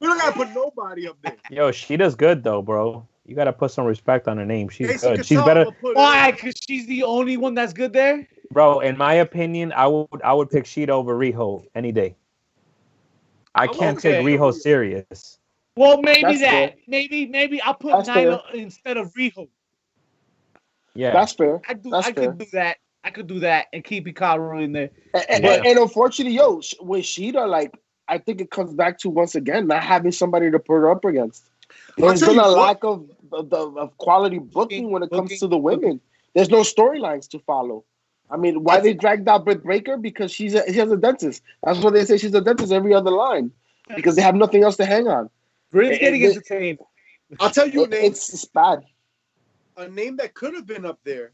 We don't gotta put nobody up there. Yo, Shida's good though, bro. You gotta put some respect on her name. She's good. She's better. Why? Because she's the only one that's good there. Bro, in my opinion, I would pick Shida over Riho any day. I can't take Riho serious. Well, maybe maybe I'll put Nyla instead of Riho. Yeah, that's fair. I could do that. I could do that and keep Hikaru in there. And unfortunately, with Shida, like, I think it comes back to, once again, not having somebody to put her up against. There's been a lack of quality booking when it comes to the women. There's no storylines to follow. I mean, why they dragged out Britt Baker? Because she has a dentist. That's why they say she's a dentist every other line. Because they have nothing else to hang on. Britt's getting entertained. I'll tell you a name. It's bad. A name that could have been up there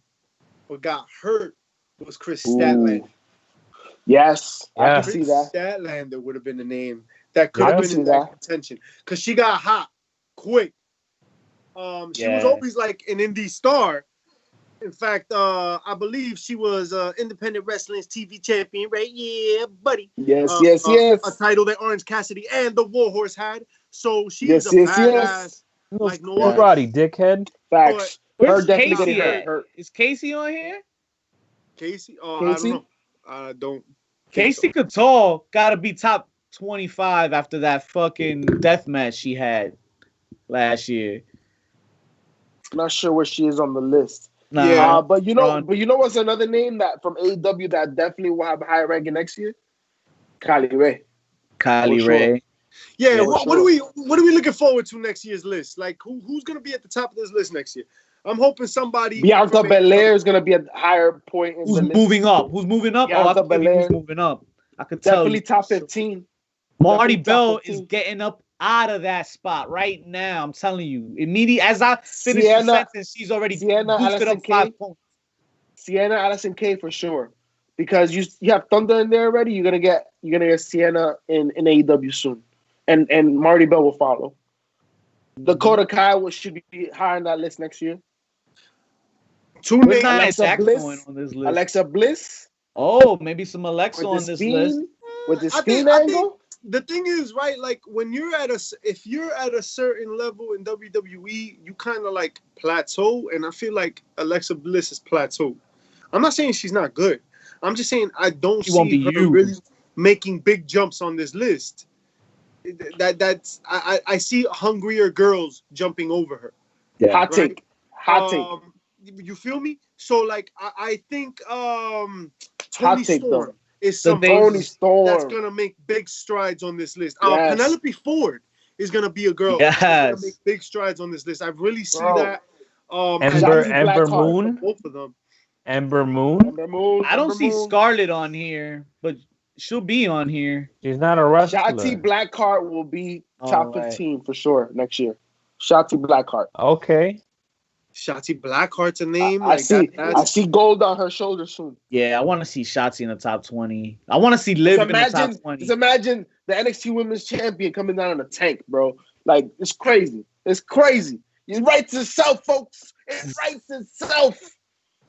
but got hurt was Chris Statlander. Yes, yeah. I can see that. Statlander would have been the name that could have been in that contention. Because she got hot quick. She was always like an indie star. In fact, I believe she was Independent Wrestling's TV champion, right? Yeah, buddy. Yes. A title that Orange Cassidy and the Warhorse had. So she's a badass. Like no other. Roddy, dickhead. Facts. Her definitely getting hurt. Is Casey on here? Casey? Oh, Casey? I don't know. I don't. Casey Couture got to be top 25 after that fucking death match she had last year. Not sure where she is on the list. Nah, yeah, but you know what's another name that from AEW that definitely will have a higher ranking next year? Kylie Ray. Ray. Yeah, what are we looking forward to next year's list? Like who's gonna be at the top of this list next year? I'm hoping somebody. Bianca Belair is gonna be a higher point. Who's moving up? Who's moving up? Bianca Belair. Who's moving up? I could tell. Definitely top 15. Marty Bell is getting up out of that spot right now. I'm telling you. Immediately as I finish the sentence, she's already boosted up 5 points. Sienna, Allison Kay for sure. Because you have Thunder in there already, you're gonna get Sienna in AEW soon. And Marty Bell will follow. Dakota Kai should be higher on that list next year. Two names. Alexa Bliss going on this list. Alexa Bliss. Oh, maybe some Alexa on this list. With the spin angle. The thing is, right, like when if you're at a certain level in WWE, you kind of like plateau, and I feel like Alexa Bliss is plateaued. I'm not saying she's not good. I'm just saying I don't see her really making big jumps on this list. I see hungrier girls jumping over her. Yeah. Hot take. You feel me? So like I think Toni Storm is Toni Storm that's gonna make big strides on this list. Penelope Ford is gonna be a girl. Yes. That's gonna make big strides on this list. I really see that. Ember Moon. Both of them. Ember Moon. I don't see Scarlett on here, but she'll be on here. She's not a wrestler. Shotzi Blackheart will be top 15 for sure next year. Shotzi Blackheart. Okay. Shotzi Blackheart's a name. I see gold on her shoulder soon. Yeah, I want to see Shotzi in the top 20. I want to see Liv in the top 20. Just imagine the NXT Women's Champion coming down in a tank, bro. Like, it's crazy. It's crazy. It writes itself, folks. It writes itself.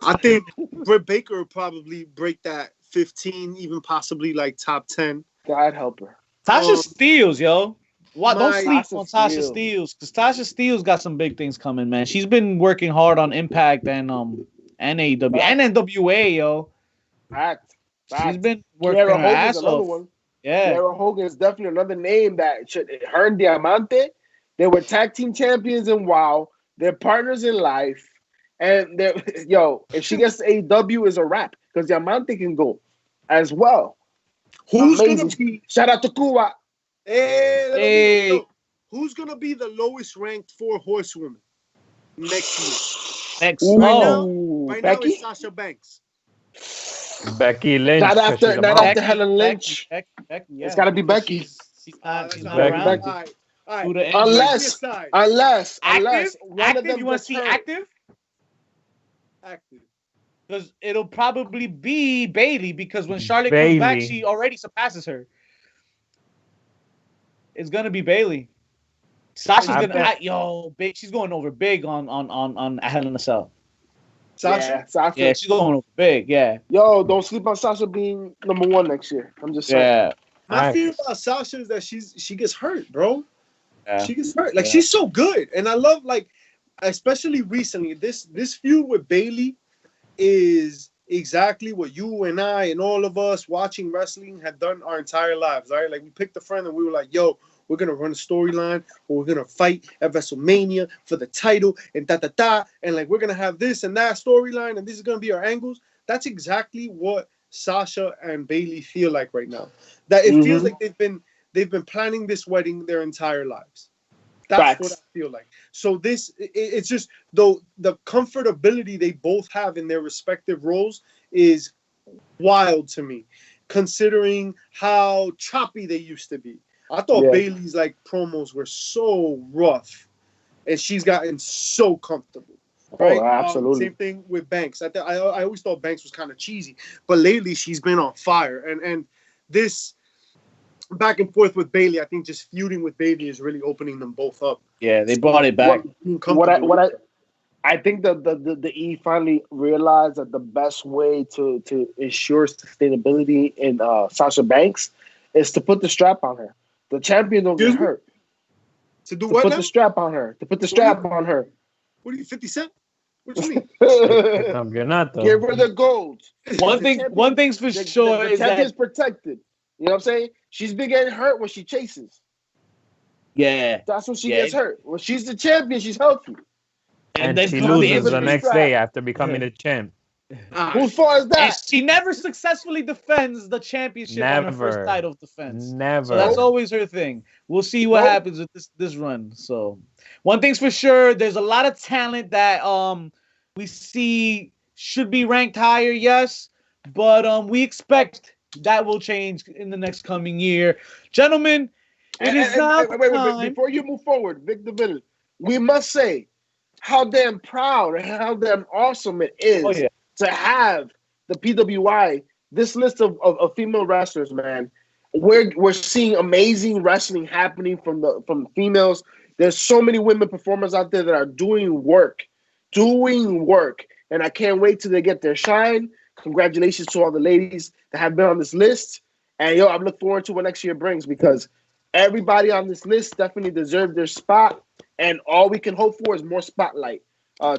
I think Britt Baker will probably break that 15, even possibly like top 10. God help her. Tasha Steelz, yo. Don't sleep on Tasha Steelz, because Tasha Steelz got some big things coming, man. She's been working hard on Impact and AEW and NWA, yo. Fact. She's been working her ass off. Yeah. Kiera Hogan is definitely another name that should. Her and Diamante, they were tag team champions in WoW. They're partners in life. And if she gets to AEW, is a wrap, because Diamante can go as well. Who's gonna be? Shout out to Cuba. Hey. Who's gonna be the lowest ranked 4 horsewomen next year? Right now it's Sasha Banks. Becky Lynch. Not after Helen Lynch. Becky, it's gotta be Becky. She's not around. All right. Unless one of them you want to see active? Because it'll probably be Bayley, because when Charlotte comes back, she already surpasses her. It's gonna be Bayley. Sasha's she's going over big on Hell in a Cell. Sasha. Yeah, she's going over big. Yeah. Yo, don't sleep on Sasha being number 1 next year. I'm just saying. Yeah. My fear about Sasha is that she gets hurt, bro. Yeah. She gets hurt. Like, she's so good, and I love, like, especially recently, this feud with Bayley is exactly what you and I and all of us watching wrestling have done our entire lives. All right, like, we picked a friend and we were like, yo, we're gonna run a storyline, or we're gonna fight at WrestleMania for the title, and and like, we're gonna have this and that storyline, and this is gonna be our angles. That's exactly what Sasha and Bayley feel like right now. That it feels like they've been planning this wedding their entire lives. That's what I feel like. So it's just, though, the comfortability they both have in their respective roles is wild to me, considering how choppy they used to be. I thought Bayley's like promos were so rough, and she's gotten so comfortable. Right? Oh, absolutely. Same thing with Banks. I always thought Banks was kind of cheesy, but lately she's been on fire. And this back and forth with Bayley, I think just feuding with Bayley is really opening them both up. Yeah, they brought it back. I think the E finally realized that the best way to ensure sustainability in Sasha Banks is to put the strap on her. The champion don't get hurt. To do what? Put the strap on her. To put the strap on her. What are you, 50 Cent? What do you mean? Give her the gold. One thing's for sure is that is protected. You know what I'm saying? She's been getting hurt when she chases. Yeah. That's when she gets hurt. When she's the champion, she's healthy. And then she loses the next day after becoming a champ. Whose fault is that? And she never successfully defends the championship on her first title defense. Never. So that's always her thing. We'll see what happens with this run. So one thing's for sure, there's a lot of talent that we see should be ranked higher, yes, but we expect that will change in the next coming year. Gentlemen, It is not wait. Before you move forward, Vic the Villain, we must say how damn proud and how damn awesome it is to have the PWI, this list of female wrestlers, man. We're seeing amazing wrestling happening from females. There's so many women performers out there that are doing work, and I can't wait till they get their shine. Congratulations to all the ladies that have been on this list, and I'm looking forward to what next year brings, because everybody on this list definitely deserves their spot, and all we can hope for is more spotlight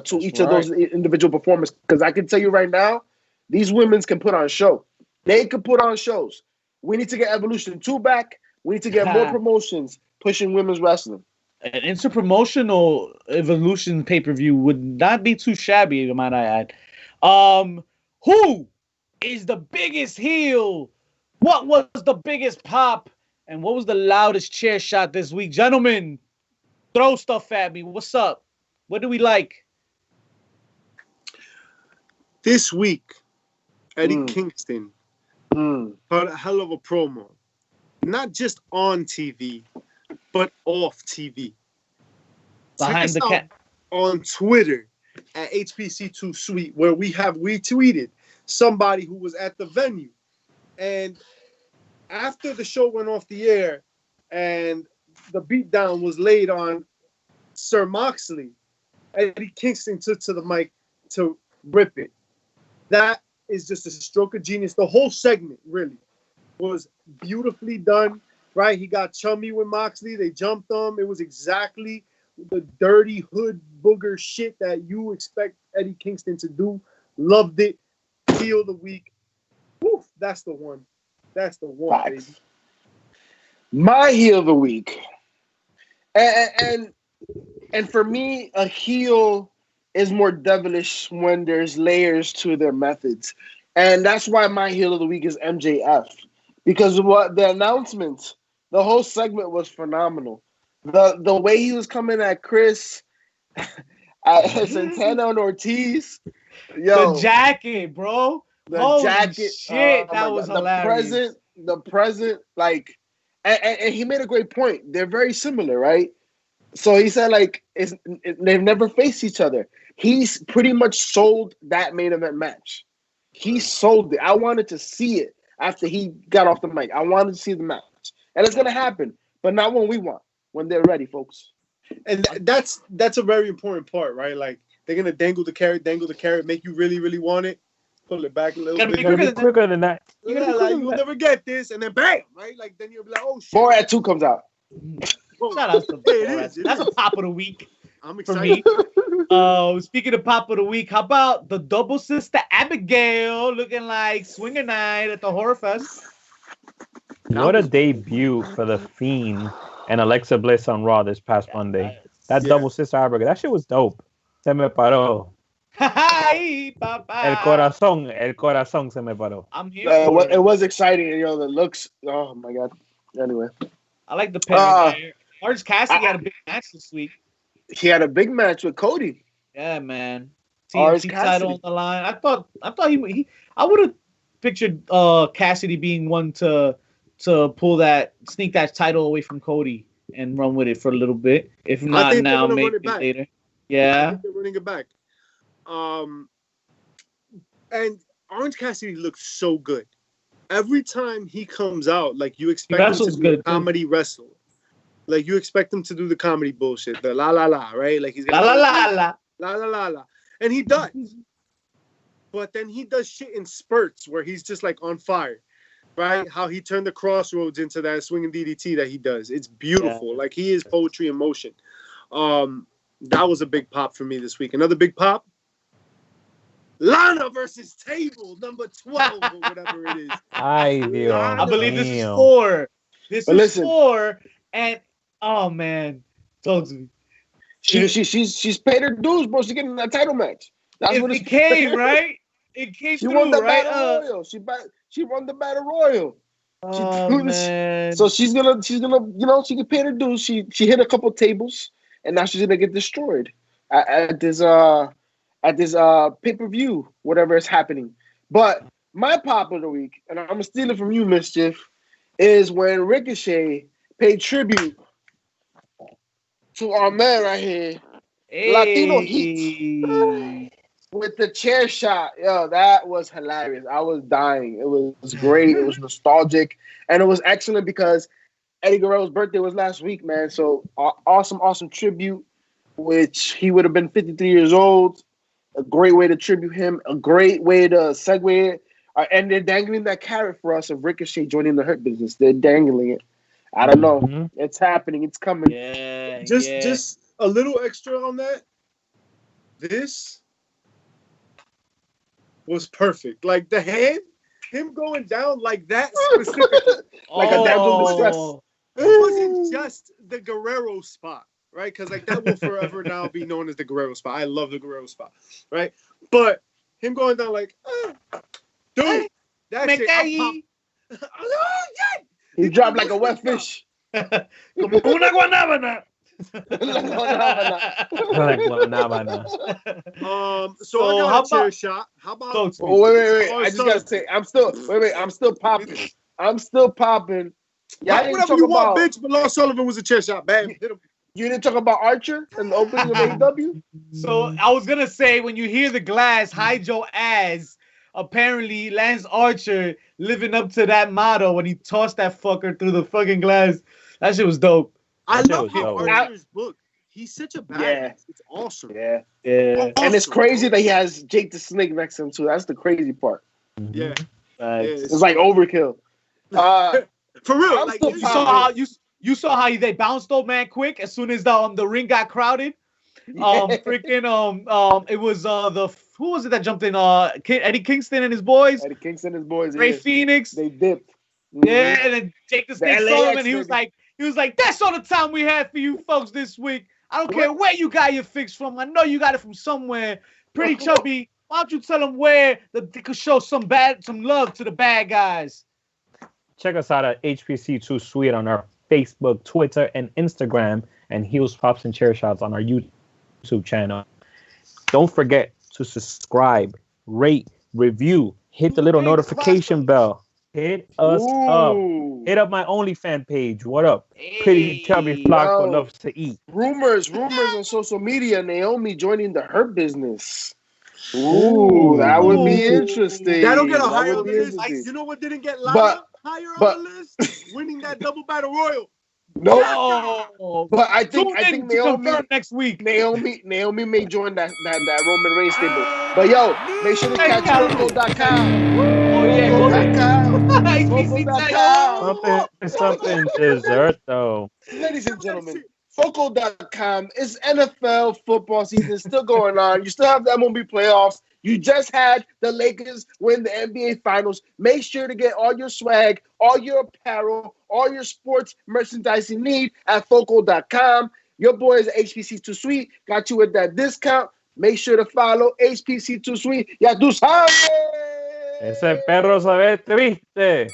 to each of those individual performers. Because I can tell you right now, these women can put on a show. They can put on shows. We need to get Evolution 2 back. We need to get more promotions pushing women's wrestling. An interpromotional Evolution pay-per-view would not be too shabby, might I add. Who is the biggest heel? What was the biggest pop? And what was the loudest chair shot this week? Gentlemen, throw stuff at me. What's up? What do we like? This week, Eddie Kingston had a hell of a promo. Not just on TV, but off TV. Behind the cat. On Twitter at HPC2 Suite, where we have retweeted somebody who was at the venue. And after the show went off the air and the beatdown was laid on Sir Moxley, Eddie Kingston took to the mic to rip it. That is just a stroke of genius. The whole segment really was beautifully done, right? He got chummy with Moxley. They jumped him. It was exactly the dirty hood booger shit that you expect Eddie Kingston to do. Loved it. Heel of the week. Woof, that's the one. That's the one, baby. My heel of the week. And for me, a heel is more devilish when there's layers to their methods. And that's why my heel of the week is MJF. Because what the announcement, the whole segment was phenomenal. The way he was coming at Chris, at Santana and Ortiz. Yo, the jacket, bro. The jacket. Shit, that was hilarious. The present, like, and he made a great point. They're very similar, right? So he said, like, they've never faced each other. He's pretty much sold that main event match. He sold it. I wanted to see it after he got off the mic. I wanted to see the match. And it's going to happen, but not when we want, when they're ready, folks. And that's a very important part, right? Like, they're going to dangle the carrot, make you really, really want it, pull it back a little bit. Gotta be quicker than that. Yeah, like, you'll never get this, and then bam, right? Like, then you'll be like, oh, shit. Borat 2 comes out. Shout out to Borat. That's a pop of the week. I'm excited. For me. Speaking of pop of the week, how about the double sister Abigail looking like swinger night at the Horror Fest? What a debut for The Fiend and Alexa Bliss on Raw this past Monday. That double sister Abigail, that shit was dope. Se me paró. El corazón se me paró. I'm here for it. It was exciting, the looks. Oh my god. Anyway, I like the pen. Orange Cassidy had a big match this week. He had a big match with Cody. Yeah, man. TNT title on the line. I thought he I would have pictured Cassidy being one to sneak that title away from Cody and run with it for a little bit. If not now, maybe later. Yeah. They're running it back. And Orange Cassidy looks so good. Every time he comes out, like, you expect him to do comedy wrestle. Like, you expect him to do the comedy bullshit, the la la la, right? Like, he's gonna la la la la la la la, and he does. But then he does shit in spurts where he's just like on fire, right? How he turned the Crossroads into that swinging DDT that he does. It's beautiful. Yeah. Like, he is poetry in motion. That was a big pop for me this week. Another big pop. Lana versus Table, number 12 or whatever it is. I believe this is 4. This is 4, and oh man, talk to me. She's paid her dues, bro. She's getting that title match. That's what it came, right? It came she through, won the right? Battle Royal. She won the Battle Royal. Man. So she's gonna, she can pay her dues. She hit a couple tables, and now she's gonna get destroyed at this pay-per-view, whatever is happening. But my pop of the week, and I'm gonna steal it from you, Mischief, is when Ricochet pay tribute to our man right here, Latino Heat, with the chair shot. Yo, that was hilarious. I was dying. It was great. It was nostalgic, and it was excellent because Eddie Guerrero's birthday was last week, man. So awesome tribute, which he would have been 53 years old. A great way to tribute him. A great way to segue it. And they're dangling that carrot for us of Ricochet joining the Hurt Business. They're dangling it. I don't know. Mm-hmm. It's happening. It's coming. Yeah. Just a little extra on that. This was perfect. Like the hand, him going down like that specifically. Like a damsel in distress. It wasn't just the Guerrero spot, right? Because like that will forever now be known as the Guerrero spot. I love the Guerrero spot, right? But him going down like, dude, that shit. He dropped like a wet fish. Como una guanábana. So I got a chair shot. How about? Wait. I just gotta say, I'm still popping. Yeah, whatever you want, bitch. But Lars Sullivan was a chair shot. Bam, hit him. You didn't talk about Archer and the opening of AEW? So I was gonna say, when you hear the glass, hide your ass. Apparently, Lance Archer living up to that motto when he tossed that fucker through the fucking glass. That shit was dope. I love Archer's book. He's such a badass. Yeah. It's awesome. Yeah. Awesome. And it's crazy that he has Jake the Snake next to him too. That's the crazy part. Yeah. It's like overkill. For real. Like, you saw how they bounced old man quick as soon as the ring got crowded. It was who was it that jumped in? Eddie Kingston and his boys. Ray Phoenix. They dipped. Yeah, and then Jake the Snake saw him, and he was like, that's all the time we had for you folks this week. I don't care where you got your fix from. I know you got it from somewhere. Pretty chubby. Why don't you tell them where they could show some love to the bad guys? Check us out at HPC2 Sweet on our Facebook, Twitter, and Instagram, and Heels, Pops, and Chair Shots on our YouTube channel. Don't forget to subscribe, rate, review, hit the little notification bell. Hit us up. Hit up my OnlyFans page. What up? Hey. Pretty chubby flock who loves to eat. Rumors on social media. Naomi joining the Hurt Business. Ooh, that would be interesting. That'll get a higher list. You know what didn't get higher on the list? Winning that double battle royal. No, but I think Naomi next week. Naomi may join that Roman Reigns stable. But yo, make sure to catch Foco.com. Oh yeah, Foco.com. Something dessert though. Ladies and gentlemen, Foco.com is NFL football season still going on. You still have the MLB playoffs. You just had the Lakers win the NBA Finals. Make sure to get all your swag, all your apparel, all your sports merchandise you need at Foco.com. Your boys at HPC2 Sweet got you with that discount. Make sure to follow HPC2 Sweet. Ya tú sabes. Ese perro se ve triste.